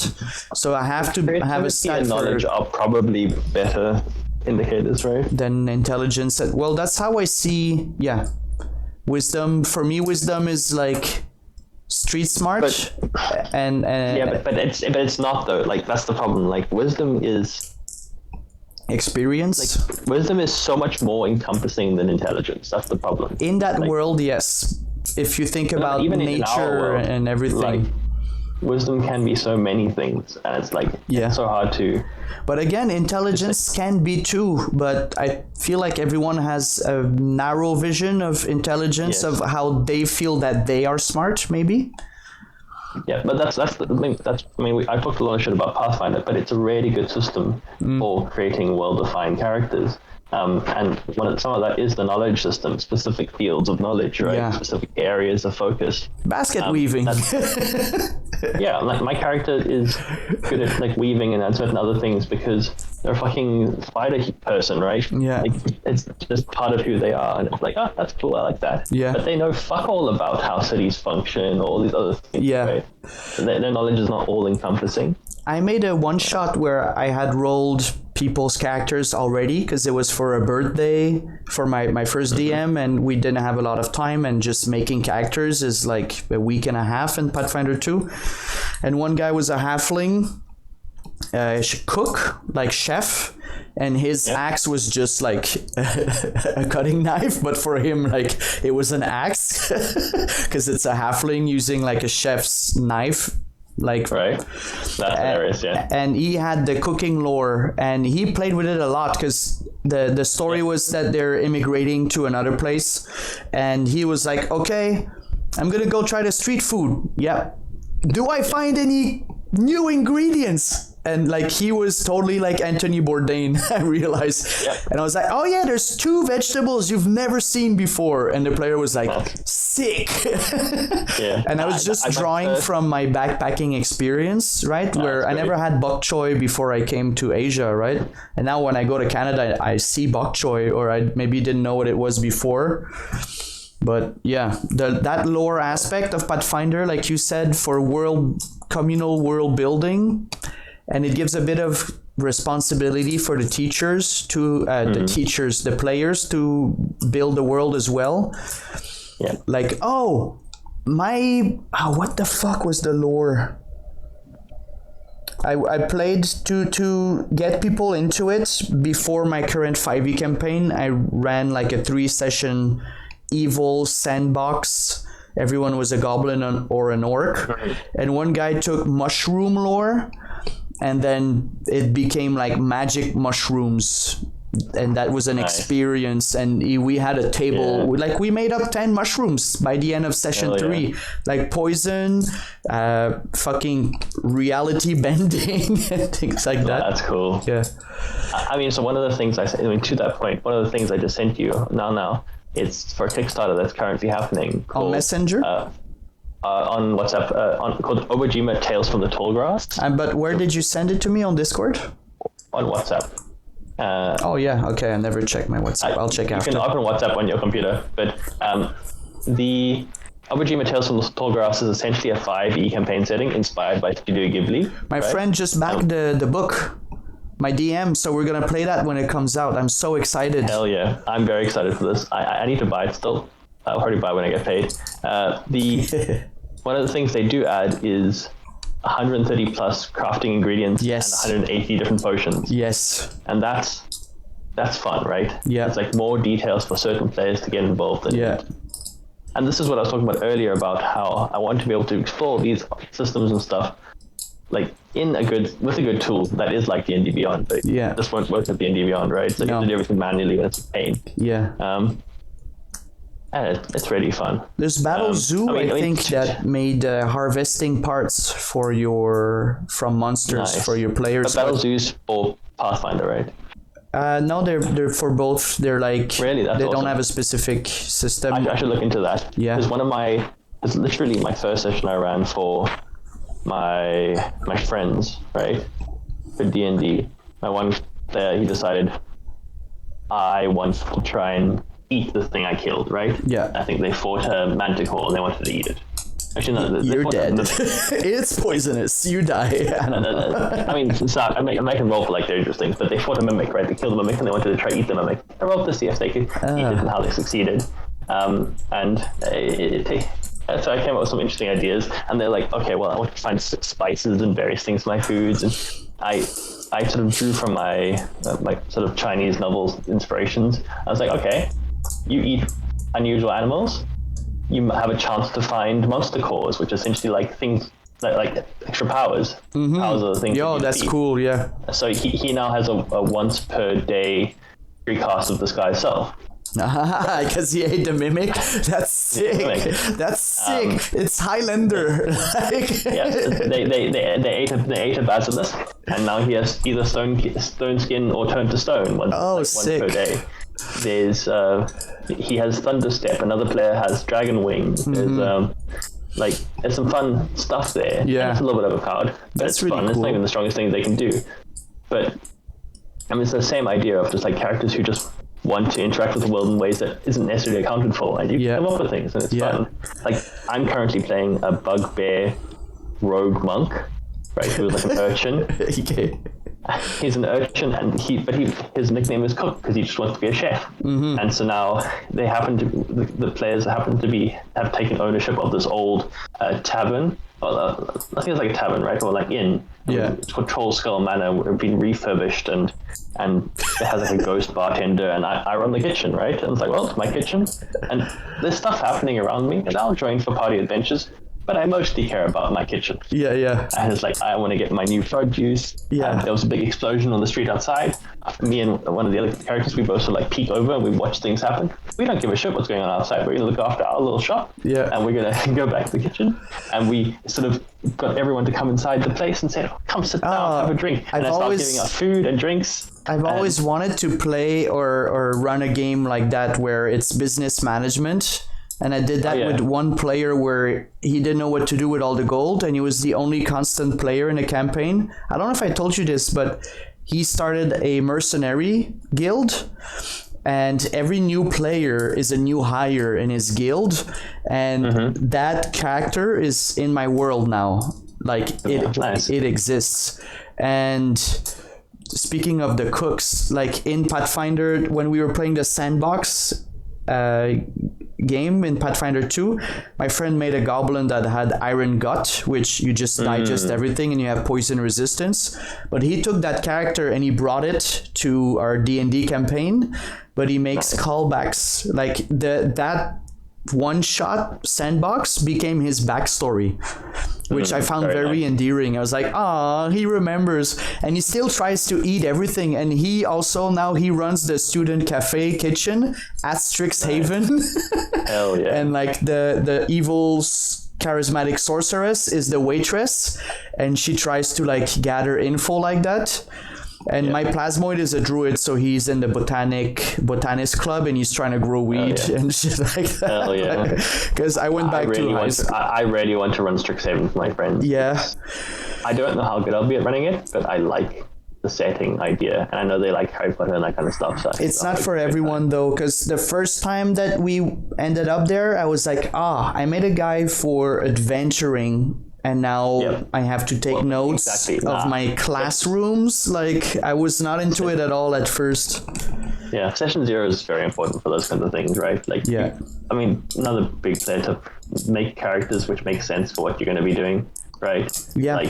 So I have to have a stat and knowledge are probably better indicators, right? Then intelligence. Well, that's how I see. Wisdom for me. Wisdom is like street smart, but it's not though. Like that's the problem. Like wisdom is experience. Like wisdom is so much more encompassing than intelligence. That's the problem. In that world, yes. If you think about even nature world, and everything. Like, wisdom can be so many things, and it's like it's so hard to. But again, intelligence can be too. But I feel like everyone has a narrow vision of intelligence of how they feel that they are smart, maybe. Yeah, but that's the thing. I talked a lot of shit about Pathfinder, but it's a really good system for creating well-defined characters. And some of that is the knowledge system, specific fields of knowledge, right? Yeah. Specific areas of focus. Basket weaving. Yeah, like my character is good at like weaving and certain other things because they're a fucking spider person, right? Yeah. Like, it's just part of who they are, and it's like, oh, that's cool, I like that. Yeah. But they know fuck all about how cities function, all these other things. Yeah. Right? Their knowledge is not all encompassing. I made a one shot where I had rolled people's characters already because it was for a birthday for my first DM, and we didn't have a lot of time, and just making characters is like a week and a half in Pathfinder 2. And one guy was a halfling cook, like chef, and his axe was just like a cutting knife, but for him like it was an axe because it's a halfling using like a chef's knife. Like, right, that's hilarious. Yeah, and he had the cooking lore, and he played with it a lot because the story was that they're immigrating to another place, and he was like, okay, I'm gonna go try the street food. Yeah, do I find any new ingredients? And like he was totally like Anthony Bourdain, I realized. Yep. And I was like, oh yeah, there's 2 vegetables you've never seen before. And the player was like, sick. Yeah. And I was just drawing from my backpacking experience, right? Where I never had bok choy before I came to Asia, right? And now when I go to Canada, I see bok choy, or I maybe didn't know what it was before. But yeah, that lore aspect of Pathfinder, like you said, for communal world building, and it gives a bit of responsibility for the teachers to the players to build the world as well. Yeah. Like, what the fuck was the lore? I played to get people into it before my current 5e campaign. I ran like a 3-session evil sandbox. Everyone was a goblin or an orc, and one guy took mushroom lore, and then it became like magic mushrooms, and that was an experience. And we had a table, like we made up 10 mushrooms by the end of session 3, like poison, fucking reality bending, and things like that. That's cool. Yeah. I mean, so one of the things to that point, one of the things I just sent you now, it's for a Kickstarter that's currently happening. On Messenger? On WhatsApp, called Obajima Tales from the Tall Grass. But where did you send it to me? On Discord? On WhatsApp. Okay, I never checked my WhatsApp. I'll check after. You can open WhatsApp on your computer, but the Obajima Tales from the Tall Grass is essentially a 5e campaign setting inspired by Studio Ghibli. My friend just backed the book, my DM, so we're gonna play that when it comes out. I'm so excited. Hell yeah, I'm very excited for this. I need to buy it still. I'll already buy when I get paid. One of the things they do add is 130 plus crafting ingredients and 180 different potions. Yes. And that's fun, right? Yeah. It's like more details for certain players to get involved in. Yeah. And this is what I was talking about earlier about how I want to be able to explore these systems and stuff like with a good tool that is like D&D Beyond. But this won't work with D&D Beyond, right? So you have to do everything manually, and it's a pain. Yeah. And it's really fun. There's Battle Zoo, I think, that made harvesting parts from monsters for your players. But Battle Zoo's for Pathfinder, right? No, they're for both. They're like really, they awesome. Don't have a specific system. I should look into that. Yeah, it's literally my first session I ran for my friends, right? For D&D, my one player, he decided I want to try and eat the thing I killed, right? Yeah. I think they fought a manticore and they wanted to eat it. Actually, no, you're dead. It's poisonous. You die. I mean, so I can roll for like dangerous things, but they fought a mimic, right? They killed the mimic and they wanted to try to eat the mimic. I rolled to see if they could eat it and how they succeeded. So I came up with some interesting ideas, and they're like, okay, well, I want to find spices and various things in my foods, and I sort of drew from my sort of Chinese novels inspirations. I was like, okay, you eat unusual animals, you have a chance to find monster cores, which are essentially like things that like extra powers. Mm-hmm. Powers are the things. Yo, that's cool. Yeah. So he now has a once per day recast of this guy's self. Because he ate the mimic. That's sick. That's sick. It's Highlander. Yeah, they ate a basilisk, and now he has either stone skin or turn to stone once per day. There's he has thunder step. Another player has dragon wing. There's some fun stuff there. Yeah, it's a little bit overpowered, but that's it's really fun. cool. It's not even the strongest thing they can do, but I mean, it's the same idea of just like characters who just want to interact with the world in ways that isn't necessarily accounted for, and you come up with things, and it's fun. Like, I'm currently playing a bugbear rogue monk, right? Who's like an urchin. Okay. He's an urchin, and his nickname is Cook because he just wants to be a chef. Mm-hmm. And so now the players have taken ownership of this old tavern. I think it's like a tavern, right, or like inn. Yeah. It's called Troll Skull Manor. It's been refurbished, and it has like a ghost bartender, and I run the kitchen, right? And it's like, well, it's my kitchen, and there's stuff happening around me, and I'll join for party adventures. But I mostly care about my kitchen. Yeah. And it's like, I want to get my new produce. Yeah. There was a big explosion on the street outside. Me and one of the other characters, we both sort of like peek over and we watch things happen. We don't give a shit what's going on outside. We're going to look after our little shop. Yeah. And we're going to go back to the kitchen. And we sort of got everyone to come inside the place and said, come sit down, have a drink. And I started giving out food and drinks. I've always wanted to play or run a game like that where it's business management. And I did that with one player where he didn't know what to do with all the gold, and he was the only constant player in the campaign. I don't know if I told you this, but he started a mercenary guild, and every new player is a new hire in his guild, and that character is in my world now. Like, it exists. And speaking of the cooks, like in Pathfinder, when we were playing the sandbox game in Pathfinder 2, my friend made a goblin that had iron gut, which you just digest everything and you have poison resistance. But he took that character and he brought it to our D&D campaign, but he makes callbacks. Like that one-shot sandbox became his backstory, which I found very endearing. I was like, he remembers, and he still tries to eat everything. And he also now he runs the student cafe kitchen at Strixhaven. Hell yeah! And like the evil charismatic sorceress is the waitress, and she tries to like gather info like that. And my plasmoid is a druid, so he's in the botanist club, and he's trying to grow weed and shit like that. Hell yeah! Because I went back I really want to run Strixhaven with my friends. Yeah. I don't know how good I'll be at running it, but I like the setting idea, and I know they like Harry Potter and that kind of stuff. So it's not for everyone though, because the first time that we ended up there, I was like, I made a guy for adventuring. And now I have to take notes of my classrooms. Like, I was not into it at all at first. Yeah, session 0 is very important for those kinds of things, right? Like, I mean, another big player to make characters which make sense for what you're going to be doing, right? Yeah.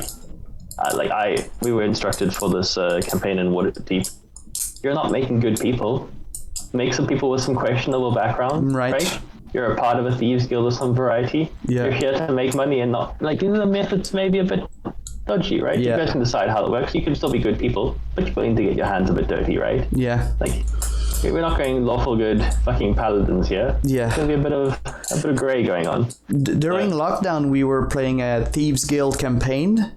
We were instructed for this campaign in Waterdeep. You're not making good people. Make some people with some questionable background, right? You're a part of a thieves guild of some variety. Yeah. You're here to make money and not like the methods maybe a bit dodgy, right? You guys can decide how it works. You can still be good people, but you're willing to get your hands a bit dirty, right? Yeah. Like, we're not going lawful good fucking paladins here. Yeah. There's gonna be a bit of gray going on. During lockdown, we were playing a thieves guild campaign.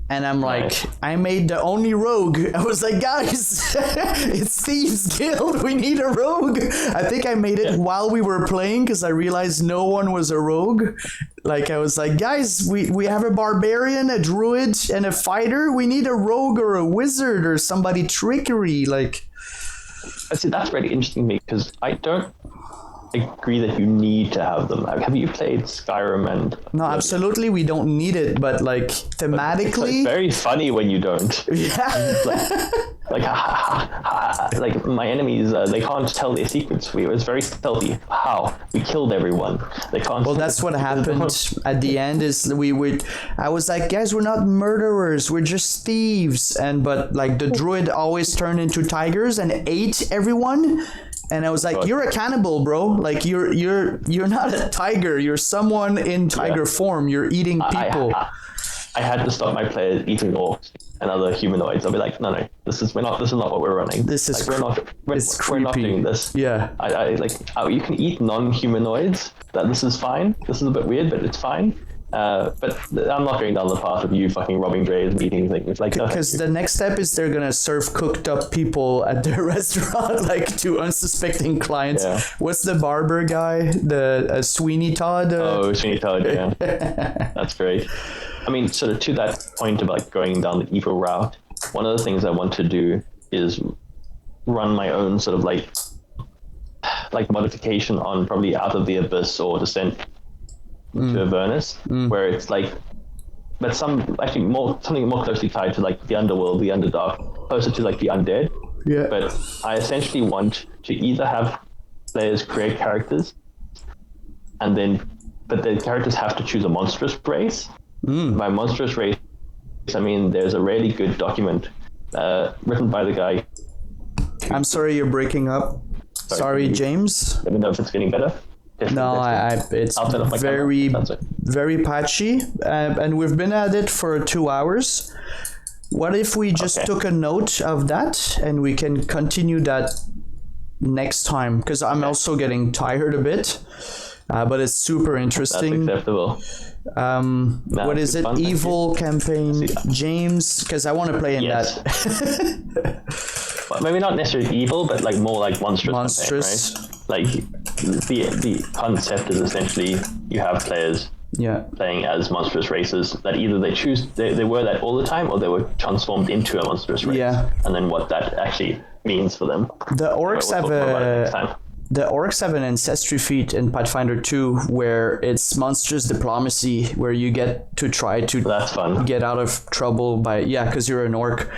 And I'm like, I made the only rogue. I was like, guys, it's Thieves Guild. We need a rogue. I think I made it while we were playing because I realized no one was a rogue. Like, I was like, guys, we have a barbarian, a druid, and a fighter. We need a rogue or a wizard or somebody trickery. Like, I see, that's really interesting to me because I don't agree that you need to have them. Have you played Skyrim? And no, absolutely we don't need it, but like thematically it's very funny when you don't. like my enemies, they can't tell their secrets. It was very stealthy. How we killed everyone. They can't. Well, that's what happened at the end. Is I was like, guys, we're not murderers. We're just thieves. But like the druid always turned into tigers and ate everyone. And I was like, you're a cannibal, bro. Like you're not a tiger. You're someone in tiger form. You're eating people. I had to stop my players eating orcs and other humanoids. I'll be like, no, this is not what we're running. This is we're not doing this. Yeah. I like, you can eat non-humanoids. This is fine. This is a bit weird, but it's fine. But I'm not going down the path of you fucking robbing drays and eating things. Like, because the next step is they're gonna serve cooked up people at their restaurant, like to unsuspecting clients. Yeah. What's the barber guy? The Sweeney Todd. Sweeney Todd. Yeah, that's great. I mean, sort of to that point of like going down the evil route. One of the things I want to do is run my own sort of like modification on probably Out of the Abyss or Descent to Avernus, where it's like, but something more closely tied to like the underworld, the underdark, closer to like the undead. Yeah. But I essentially want to either have players create characters, but the characters have to choose a monstrous race. By monstrous race, I mean there's a really good document written by the guy. I'm sorry, you're breaking up. Sorry, James. Let me know if it's getting better. No, it's very patchy, and we've been at it for 2 hours. What if we just took a note of that and we can continue that next time? Because I'm also getting tired a bit, but it's super interesting. That's acceptable. What is it? Evil campaign, James? Because I want to play in that. Well, maybe not necessarily evil, but like more like monstrous. Campaign, right? Like the concept is essentially you have players playing as monstrous races that either they were that all the time or they were transformed into a monstrous race. And then what that actually means for them. The orcs have an ancestry feat in Pathfinder 2 where it's monstrous diplomacy, where you get to try to that's fun. Get out of trouble by because you're an orc.